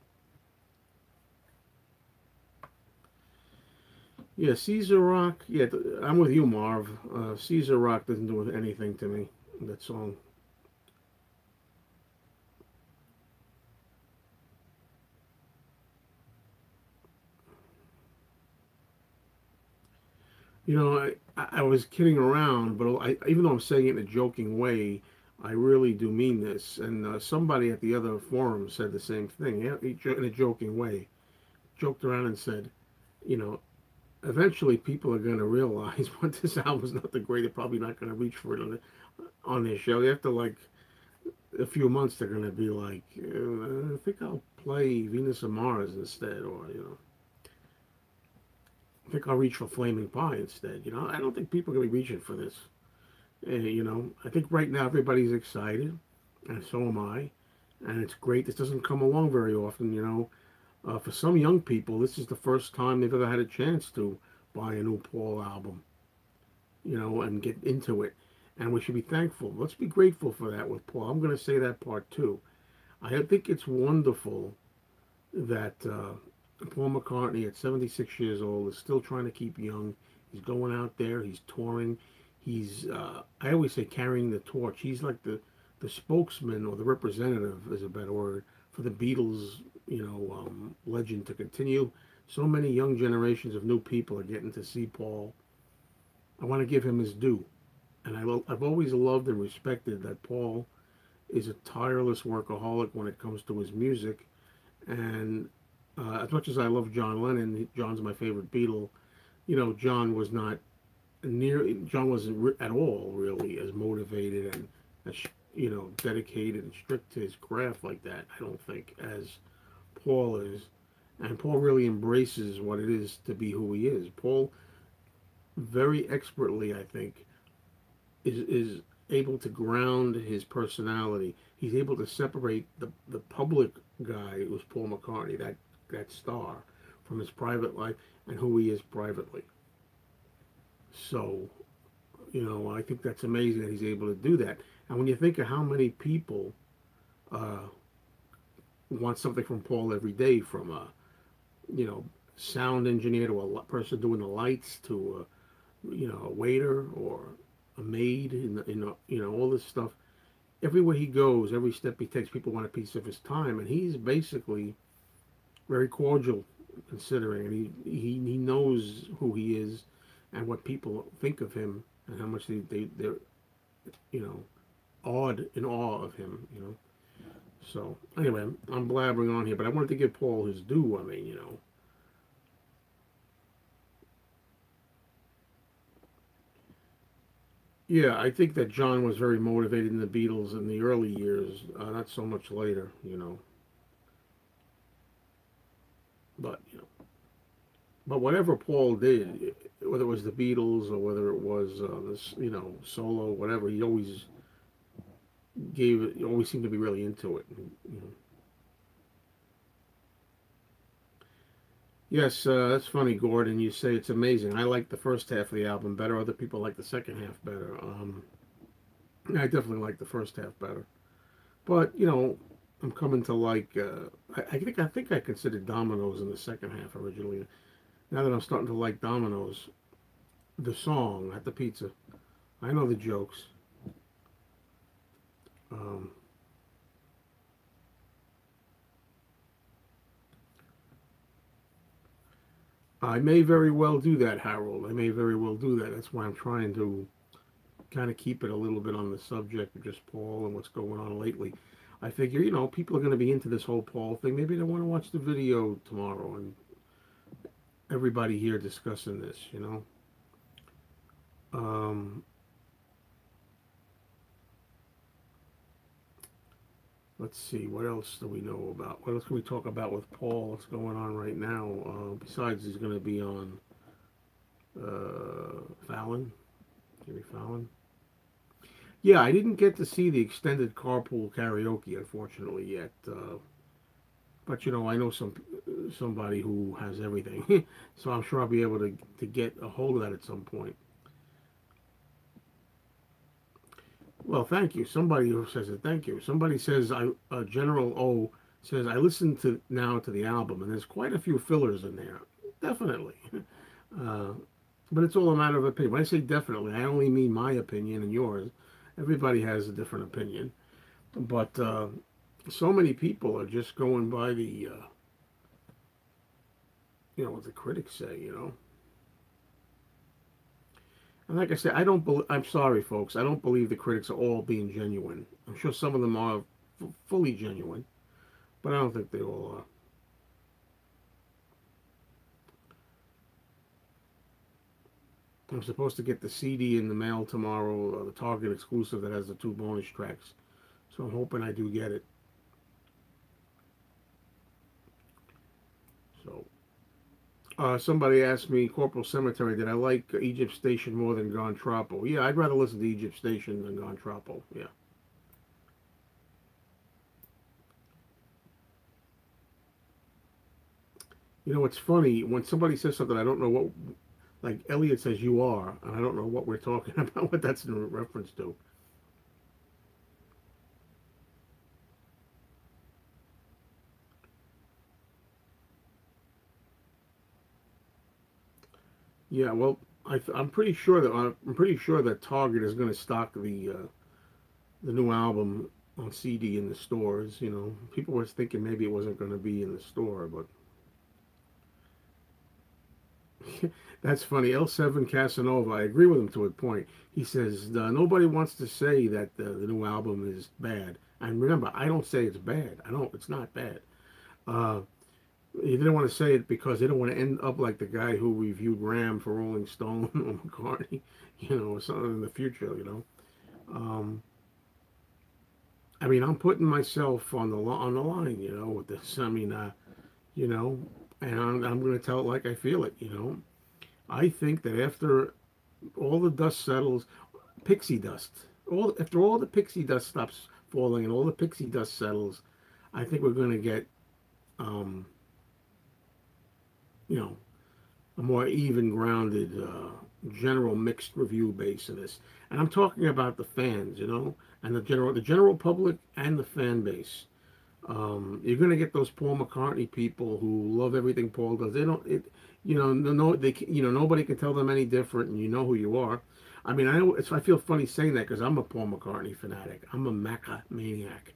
Yeah, Caesar Rock. Yeah, I'm with you, Marv. Caesar Rock doesn't do anything to me. That song. I was kidding around, but even though I'm saying it in a joking way, I really do mean this. And somebody at the other forum said the same thing, yeah, in a joking way. Joked around and said, you know, eventually people are going to realize when this album's not the great, they're probably not going to reach for it on their show. After like a few months, they're going to be like, I think I'll play Venus and Mars instead, or I think I'll reach for Flaming Pie instead. I don't think people are going to be reaching for this. I think right now everybody's excited, and so am I, and it's great. This doesn't come along very often. For some young people, this is the first time they've ever had a chance to buy a new Paul album, and get into it. And we should be thankful. Let's be grateful for that with Paul. I'm going to say that part too. I think it's wonderful that Paul McCartney, at 76 years old, is still trying to keep young. He's going out there. He's touring. He's, I always say, carrying the torch. He's like the spokesman or the representative, is a better word, for the Beatles, legend to continue. So many young generations of new people are getting to see Paul. I want to give him his due. And I've always loved and respected that Paul is a tireless workaholic when it comes to his music. And as much as I love John Lennon, John's my favorite Beatle. John wasn't at all really as motivated and as dedicated and strict to his craft like that. I don't think as Paul is, and Paul really embraces what it is to be who he is. Paul very expertly, I think, is able to ground his personality. He's able to separate the public guy who's Paul McCartney, that star, from his private life and who he is privately. So, I think that's amazing that he's able to do that. And when you think of how many people uh, want something from Paul every day, from a sound engineer to a person doing the lights to a waiter or a maid, all this stuff. Everywhere he goes, every step he takes, people want a piece of his time, and he's basically very cordial, considering, and he knows who he is and what people think of him and how much they're awed in awe of him. So anyway, I'm blabbering on here, but I wanted to give Paul his due. I mean, yeah, I think that John was very motivated in the Beatles in the early years, not so much later. But whatever Paul did, whether it was the Beatles or whether it was this, solo, whatever, he always seemed to be really into it. Yes, that's funny, Gordon. You say it's amazing. I like the first half of the album better. Other people like the second half better. I definitely like the first half better. But I'm coming to like. I think I considered Dominoes in the second half originally. Now that I'm starting to like Dominoes, the song, not the pizza. I know the jokes. Um, I may very well do that, Harold. I may very well do that. That's why I'm trying to kind of keep it a little bit on the subject of just Paul and what's going on lately. I figure, people are going to be into this whole Paul thing. Maybe they want to watch the video tomorrow and everybody here discussing this. Um, let's see, what else do we know about? What else can we talk about with Paul? What's going on right now? Besides, he's going to be on Fallon, Jimmy Fallon. Yeah, I didn't get to see the extended carpool karaoke, unfortunately, yet. But I know somebody who has everything, so I'm sure I'll be able to get a hold of that at some point. Well, thank you. Somebody who says it, thank you. Somebody says General O says I listened to now to the album, and there's quite a few fillers in there. Definitely, uh, but it's all a matter of opinion. When I say definitely, I only mean my opinion and yours. Everybody has a different opinion, but so many people are just going by the what the critics say. And like I said, I don't. I'm sorry, folks. I don't believe the critics are all being genuine. I'm sure some of them are fully genuine, but I don't think they all are. I'm supposed to get the CD in the mail tomorrow, the Target exclusive that has the 2 bonus tracks. So I'm hoping I do get it. So somebody asked me, Corporal Cemetery, did I like Egypt Station more than Gon Troppo? Yeah, I'd rather listen to Egypt Station than Gon Troppo. Yeah. It's funny when somebody says something I don't know what, like Elliot says you are, and I don't know what we're talking about, what that's in reference to. Yeah, well, I'm pretty sure that Target is going to stock the new album on CD in the stores. People were thinking maybe it wasn't going to be in the store, but that's funny. L7 Casanova, I agree with him to a point. He says nobody wants to say that the new album is bad. And remember, I don't say it's bad. I don't. It's not bad. Uh, he didn't want to say it because they don't want to end up like the guy who reviewed Ram for Rolling Stone or McCartney, or something in the future. Um, I mean, I'm putting myself on the line, with this. I mean, you know, and I'm going to tell it like I feel it. I think that after all the dust settles, pixie dust, after all the pixie dust stops falling and all the pixie dust settles, I think we're going to get, um, you know, a more even grounded, general mixed review base of this. And I'm talking about the fans, and the general public and the fan base. You're going to get those Paul McCartney people who love everything Paul does. They don't, no, nobody can tell them any different, and you know who you are. I mean, I feel funny saying that because I'm a Paul McCartney fanatic. I'm a Macca maniac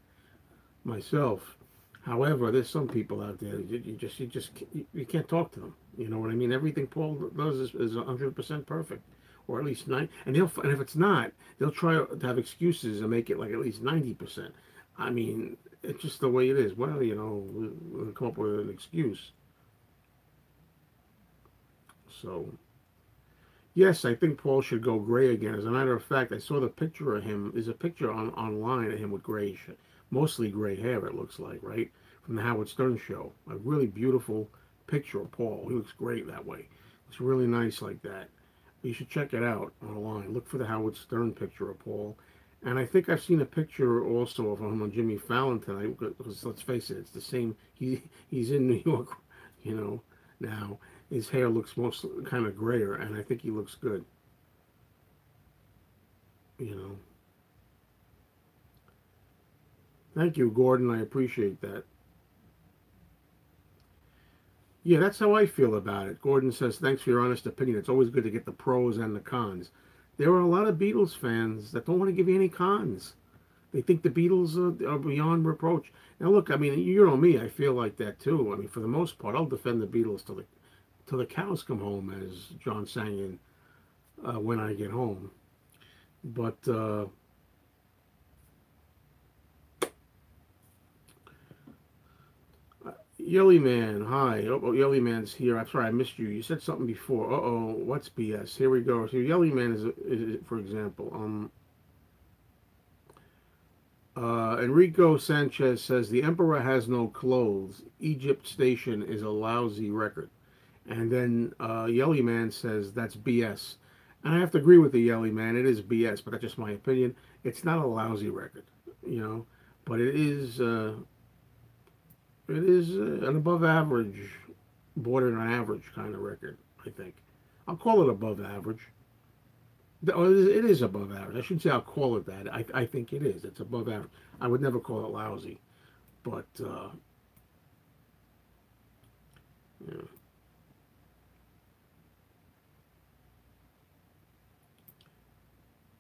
myself. However, there's some people out there you can't talk to them. You know what I mean? Everything Paul does is 100% perfect, or at least nine. And if it's not, they'll try to have excuses and make it like at least 90%. I mean, it's just the way it is. Well, we'll come up with an excuse. So, yes, I think Paul should go gray again. As a matter of fact, I saw the picture of him. There's a picture online of him with mostly gray hair, it looks like, right? From the Howard Stern show. A really beautiful picture of Paul. He looks great that way. It's really nice like that. You should check it out online. Look for the Howard Stern picture of Paul. And I think I've seen a picture also of him on Jimmy Fallon tonight. Because let's face it, it's the same. He's in New York, now. His hair looks most kind of grayer, and I think he looks good. You know. Thank you, Gordon. I appreciate that. Yeah, that's how I feel about it. Gordon says, thanks for your honest opinion. It's always good to get the pros and the cons. There are a lot of Beatles fans that don't want to give you any cons. They think the Beatles are beyond reproach. Now, look, I mean, you know me, I feel like that too. I mean, for the most part, I'll defend the Beatles till the cows come home, as John sang in When I Get Home. But Yelly Man, hi. Yelly Man's here. I'm sorry, I missed you. You said something before. What's BS? Here we go. So Yelly Man is for example, Enrico Sanchez says the Emperor has no clothes. Egypt Station is a lousy record. And then Yelly Man says that's BS. And I have to agree with the Yelly Man. It is BS, but that's just my opinion. It's not a lousy record, you know, but it is an above average, border on average kind of record. I think I'll call it above average. Oh, it is above average. I shouldn't say I'll call it that. I think it is. It's above average. I would never call it lousy, but yeah.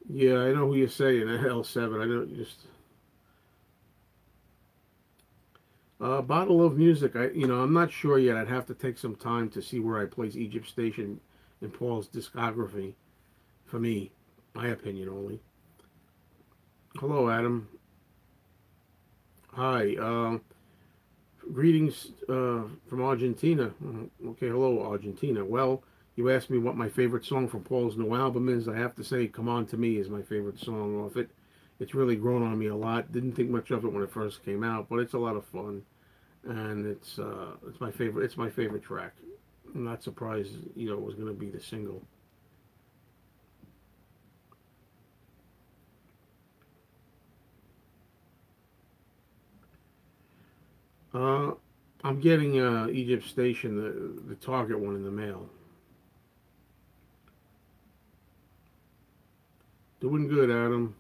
Yeah, I know who you're saying. L7. I don't just bottle of music. I'm not sure yet. I'd have to take some time to see where I place Egypt Station in Paul's discography. For me, my opinion only. Hello, Adam. Hi. Greetings from Argentina. Okay, hello, Argentina. Well, you asked me what my favorite song from Paul's new album is. I have to say, "Come On to Me" is my favorite song off it. It's really grown on me a lot. Didn't think much of it when it first came out, but it's a lot of fun, and it's my favorite. It's my favorite track. I'm not surprised, it was going to be the single. Uh, I'm getting Egypt Station, the Target one in the mail. Doing good, Adam.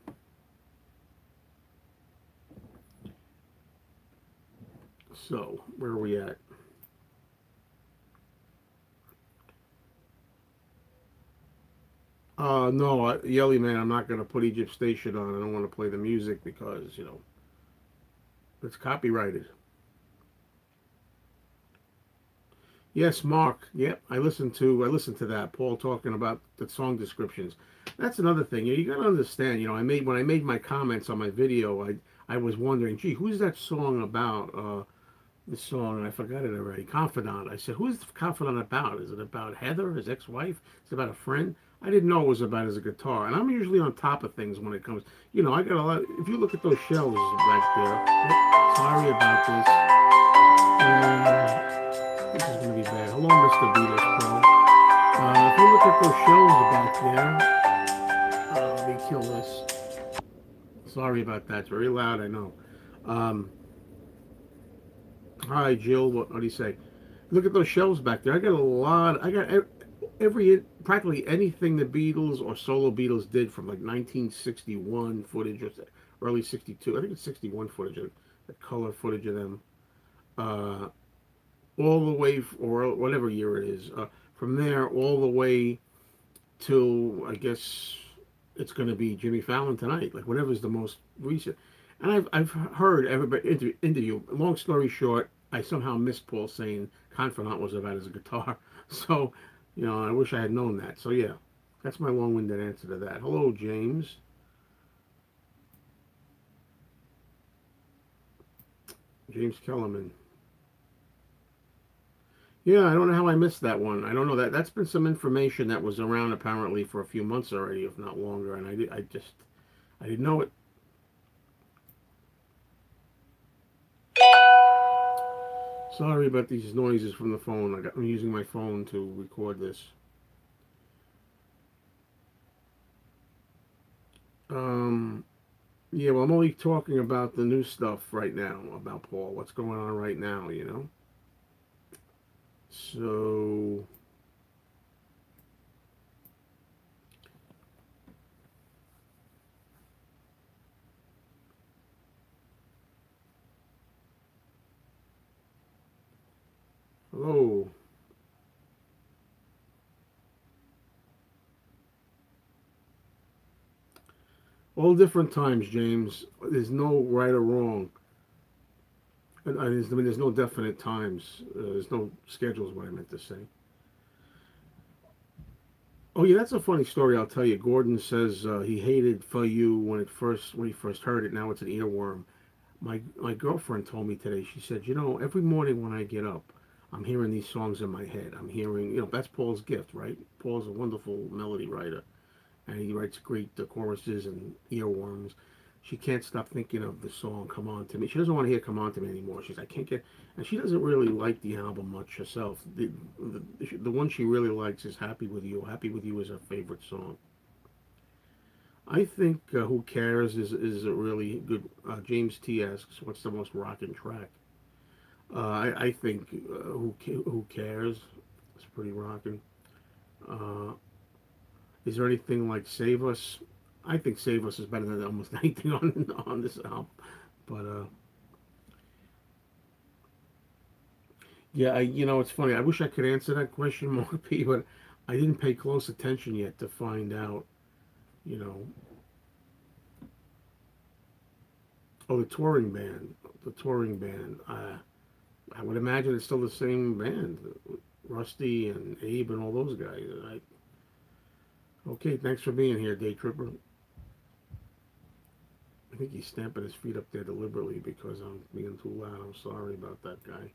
So, where are we at? No, Yelly Man, I'm not going to put Egypt Station on. I don't want to play the music because, it's copyrighted. Yes, Mark. Yep, I listened to that. Paul talking about the song descriptions. That's another thing. You got to understand. When I made my comments on my video, I was wondering, gee, who's that song about? This song, and I forgot it already. Confidant. I said, who's the Confidant about? Is it about Heather, his ex-wife? Is it about a friend? I didn't know it was about his guitar. And I'm usually on top of things when it comes. I got a lot. If you look at those shelves back there. Oh, sorry about this. This is going to be bad. Hello, Mr. Beatles Pro. If you look at those shelves back there, let me kill this. Sorry about that. It's very loud, I know. Um, Hi, Jill. What do you say? Look at those shelves back there. I got a lot. I got every practically anything the Beatles or solo Beatles did from like 1961 footage or early 62. I think it's 61 footage, the color footage of them. Uh, all the way, or whatever year it is. From there, all the way to, I guess it's going to be Jimmy Fallon tonight, like whatever's the most recent. And I've heard everybody interview. Long story short, I somehow missed Paul saying Confidant was about his guitar. So, I wish I had known that. So yeah, that's my long-winded answer to that. Hello, James. James Kellerman. Yeah, I don't know how I missed that one. I don't know that's been some information that was around apparently for a few months already, if not longer, and I didn't know it. Sorry about these noises from the phone. I'm using my phone to record this. Um, yeah, well, I'm only talking about the new stuff right now about Paul. What's going on right now? So, hello. All different times, James. There's no right or wrong. I mean, there's no definite times. There's no schedules. What I meant to say. Oh yeah, that's a funny story. I'll tell you. Gordon says he hated "For You" when he first heard it. Now it's an earworm. My girlfriend told me today. She said, every morning when I get up, I'm hearing these songs in my head. I'm hearing, that's Paul's gift, right? Paul's a wonderful melody writer, and he writes great choruses and earworms. She can't stop thinking of the song "Come On to Me." She doesn't want to hear "Come On to Me" anymore. She's I can't get, and she doesn't really like the album much herself. The one she really likes is "Happy with You." "Happy with You" is her favorite song. I think "Who Cares" is a really good. James T asks, "What's the most rocking track?" I think "Who Cares" is pretty rocking. Uh, is there anything like "Save Us"? I think "Save Us" is better than almost anything on this album. But yeah, it's funny. I wish I could answer that question more, P, but I didn't pay close attention yet to find out. You know, oh, the touring band. I would imagine it's still the same band, Rusty and Abe and all those guys. Okay, thanks for being here, Day Tripper. I think he's stamping his feet up there deliberately because I'm being too loud. I'm sorry about that guy.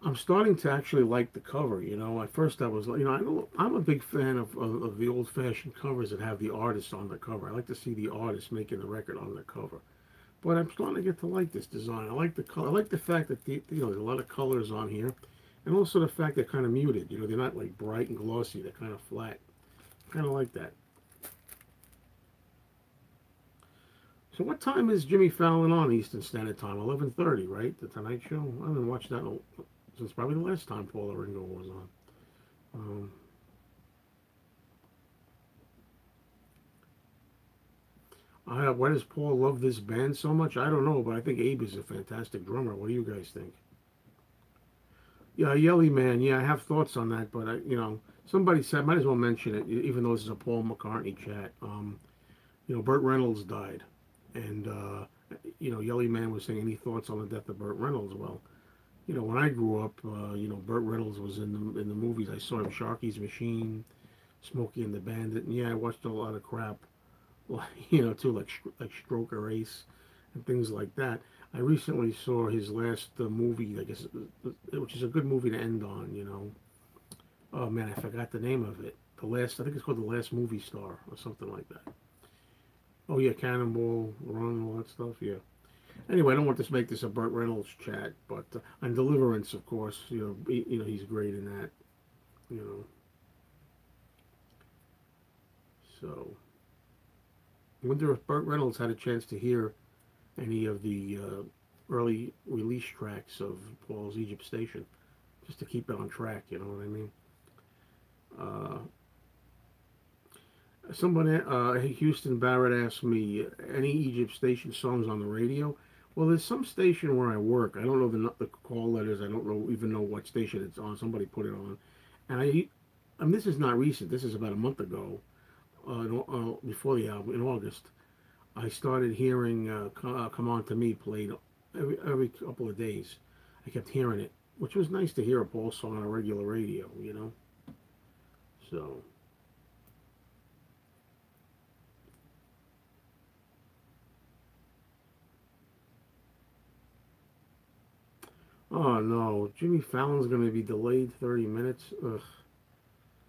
I'm starting to actually like the cover. At first I was, I'm a big fan of the old-fashioned covers that have the artist on the cover. I like to see the artist making the record on the cover. But I'm starting to get to like this design. I like the color. I like the fact that there's a lot of colors on here, and also the fact they're kind of muted. They're not like bright and glossy. They're kind of flat. Kind of like that. So what time is Jimmy Fallon on Eastern Standard Time? 11:30, right? The Tonight Show. I haven't watched that since probably the last time Paula Ringo was on. Um, why does Paul love this band so much? I don't know, but I think Abe is a fantastic drummer. What do you guys think? Yeah, Yelly Man. Yeah, I have thoughts on that, but somebody said might as well mention it, even though this is a Paul McCartney chat. Burt Reynolds died, and Yelly Man was saying any thoughts on the death of Burt Reynolds? Well, when I grew up, Burt Reynolds was in the movies. I saw him Sharky's Machine, Smokey and the Bandit, and yeah, I watched a lot of crap, too, like Stroker Ace and things like that. I recently saw his last movie, I guess, which is a good movie to end on. Oh man, I forgot the name of it. I think it's called The Last Movie Star or something like that. Oh yeah, Cannonball Run, all that stuff. Yeah. Anyway, I don't want to make this a Burt Reynolds chat, but on Deliverance, of course, he's great in that. You know, so I wonder if Burt Reynolds had a chance to hear any of the early release tracks of Paul's Egypt Station, just to keep it on track. You know what I mean? Uh, Somebody, Houston Barrett asked me, any Egypt Station songs on the radio? Well, there's some station where I work. I don't know the call letters. I don't even know what station it's on. Somebody put it on, and I mean, this is not recent. This is about a month ago, before the album in August. I started hearing "Come On to Me" played every couple of days. I kept hearing it, which was nice to hear a Paul song on a regular radio. So. Oh no, Jimmy Fallon's gonna be delayed 30 minutes. Ugh.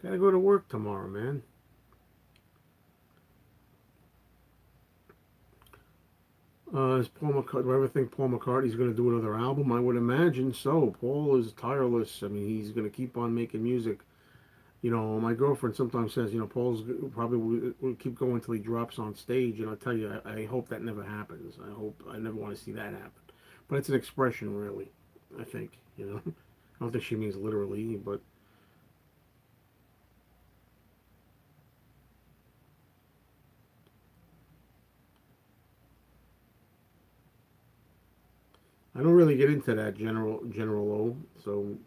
Gotta go to work tomorrow, man. Is Paul McCartney, do I ever think Paul McCartney's gonna do another album? I would imagine so. Paul is tireless. I mean, he's gonna keep on making music. My girlfriend sometimes says, Paul's probably will keep going until he drops on stage. And I'll tell you, I hope that never happens. I never want to see that happen. But it's an expression, really. I think. I don't think she means literally, but I don't really get into that General O. So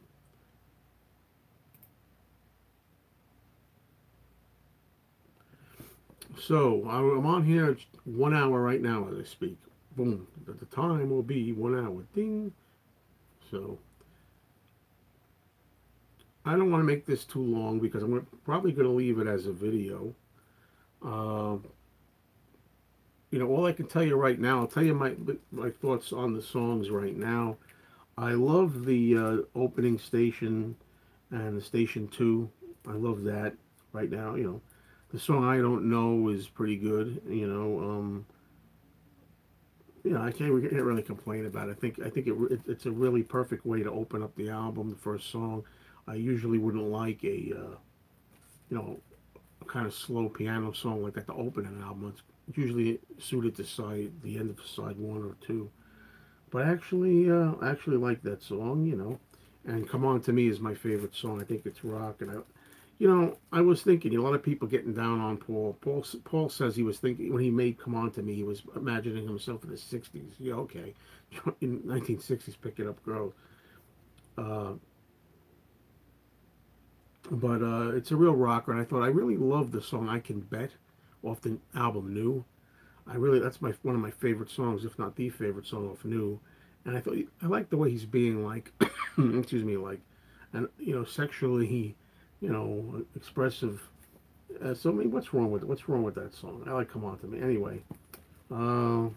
So I'm on here. It's 1 hour right now as I speak. Boom. The time will be 1 hour. Ding. So I don't want to make this too long because probably going to leave it as a video. Uh, all I can tell you right now, I'll tell you my thoughts on the songs right now. I love the opening station and the station two. I love that right now. The song I Don't Know is pretty good. I can't really complain about it. It's a really perfect way to open up the album. The first song, I usually wouldn't like you know a kind of slow piano song like that to open an album. It's usually suited to the end of side one or two. But I actually like that song. And Come On to Me is my favorite song. I think it's rock, and I was thinking a lot of people getting down on Paul. Paul says he was thinking when he made "Come On to Me," he was imagining himself in the '60s. Yeah, okay, in 1960s, picking up girls. Uh, but it's a real rocker, and I thought I really love the song "I Can Bet" off the album New. That's my one of my favorite songs, if not the favorite song off New. And I like the way he's being like, excuse me, like, and sexually, expressive. So I mean, what's wrong with that song? I like "Come On to Me" anyway. Uh,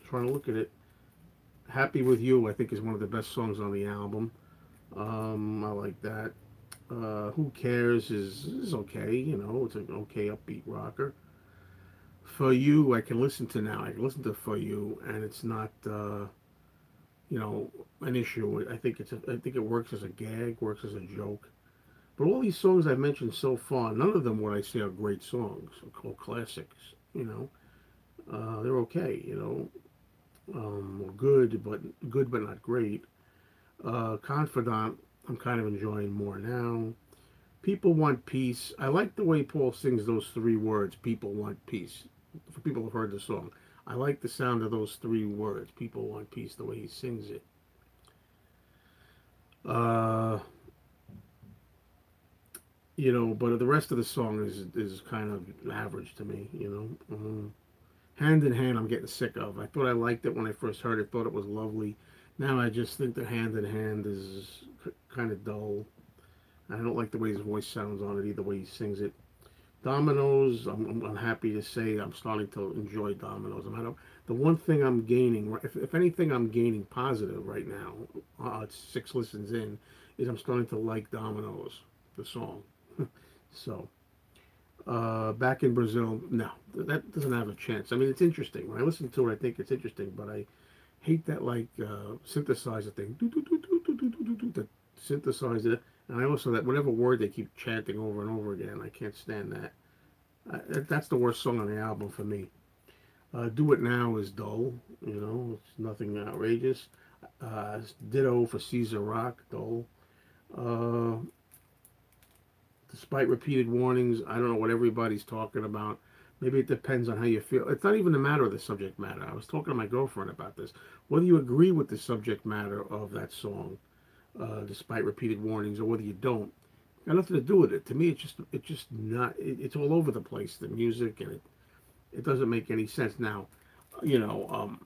trying to look at it. "Happy with You" I think is one of the best songs on the album. I like that. "Who Cares" is okay. It's an okay upbeat rocker. "For You" I can listen to now. I can listen to "For You" and it's not an issue. I think it works as a gag, works as a joke. But all these songs I've mentioned so far, none of them would I say are great songs or classics. They're okay. Good but not great. "Confidant" I'm kind of enjoying more now. "People Want Peace" I like the way Paul sings those three words. "People want peace." For people who've heard the song, I like the sound of those three words. "People want peace." The way he sings it. Uh, but the rest of the song is kind of average to me. "Hand in Hand" I'm getting sick of. I thought I liked it when I first heard it. Thought it was lovely. Now I just think that "Hand in Hand" is kind of dull. I don't like the way his voice sounds on it either. The way he sings it. "Dominoes" I'm happy to say I'm starting to enjoy "Dominoes." The one thing I'm gaining, if anything, I'm gaining positive right now. It's 6 listens in, is I'm starting to like "Dominoes," the song. So. Back in Brazil, no, that doesn't have a chance. I mean, it's interesting. When I listen to it, I think it's interesting, but I hate that synthesizer thing. Do, do, do, do, do, do, do, do, do, that synthesizer. And I also that whatever word they keep chanting over and over again. I can't stand that. That's the worst song on the album for me. "Do It Now" is dull. It's nothing outrageous. Ditto for "Caesar Rock," dull. Uh, Despite repeated warnings, I don't know what everybody's talking about. Maybe it depends on how you feel. It's not even a matter of the subject matter. I was talking to my girlfriend about this. Whether you agree with the subject matter of that song, despite repeated warnings, or whether you don't, got nothing to do with it. To me, it's just not. It's all over the place. The music and it doesn't make any sense. Now, you know,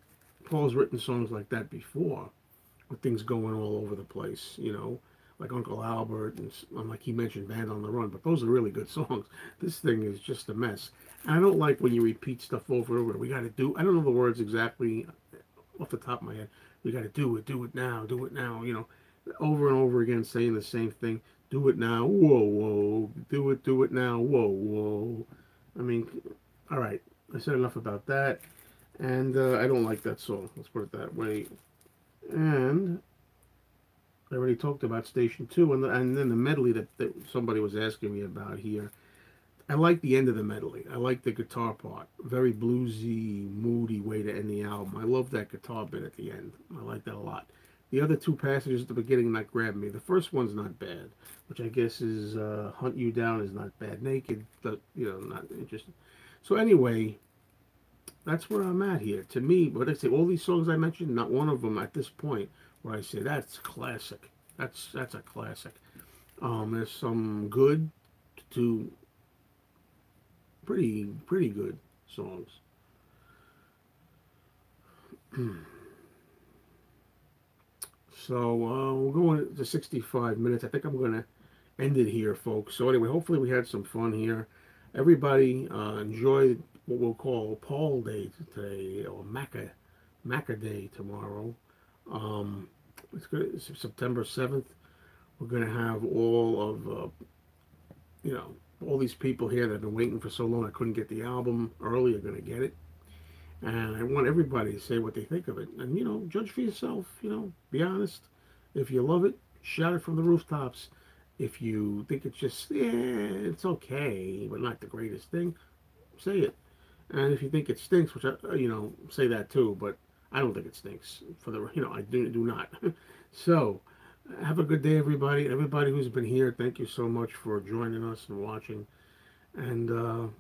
Paul's written songs like that before, with things going all over the place. Like Uncle Albert and like he mentioned, "Band on the Run." But those are really good songs. This thing is just a mess. And I don't like when you repeat stuff over and over. We got to do. I don't know the words exactly off the top of my head. We got to do it now, do it now. Over and over again, saying the same thing. Do it now, whoa, whoa. Do it now, whoa, whoa. I mean, all right. I said enough about that. And I don't like that song. Let's put it that way. And I already talked about Station Two, and then the medley that somebody was asking me about here. I like the end of the medley. I like the guitar part. Very bluesy, moody way to end the album. I love that guitar bit at the end. I like that a lot. The other two passages at the beginning not grabbing me. The first one's not bad, which I guess is "Hunt You Down" is not bad. "Naked," but not interesting. So anyway, that's where I'm at here. To me, what I say, all these songs I mentioned, not one of them at this point where I say that's classic. That's a classic. There's some good to Pretty good songs. So we're going to 65 minutes. I think I'm going to end it here, folks. So anyway, hopefully we had some fun here. Everybody enjoy what we'll call Paul Day today, or Maca Day tomorrow. Um, it's good. It's September 7th. We're going to have all of you know all these people here that have been waiting for so long. I couldn't get the album early. Are going to get it, and I want everybody to say what they think of it. And judge for yourself. Be honest. If you love it, shout it from the rooftops. If you think it's just, yeah, it's okay, but not the greatest thing, say it. And if you think it stinks, which say that too, but I don't think it stinks. I do not. So, have a good day, everybody. Everybody who's been here, thank you so much for joining us and watching. And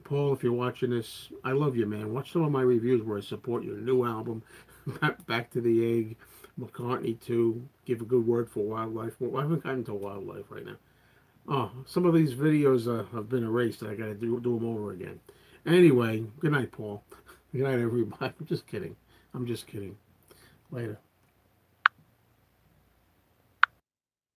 Paul, if you're watching this, I love you, man. Watch some of my reviews where I support your new album, Back to the Egg, McCartney 2, give a good word for wildlife. Well, I haven't gotten to wildlife right now. Oh, some of these videos have been erased. I got to do them over again. Anyway, good night, Paul. Good night, everybody. I'm just kidding. Later.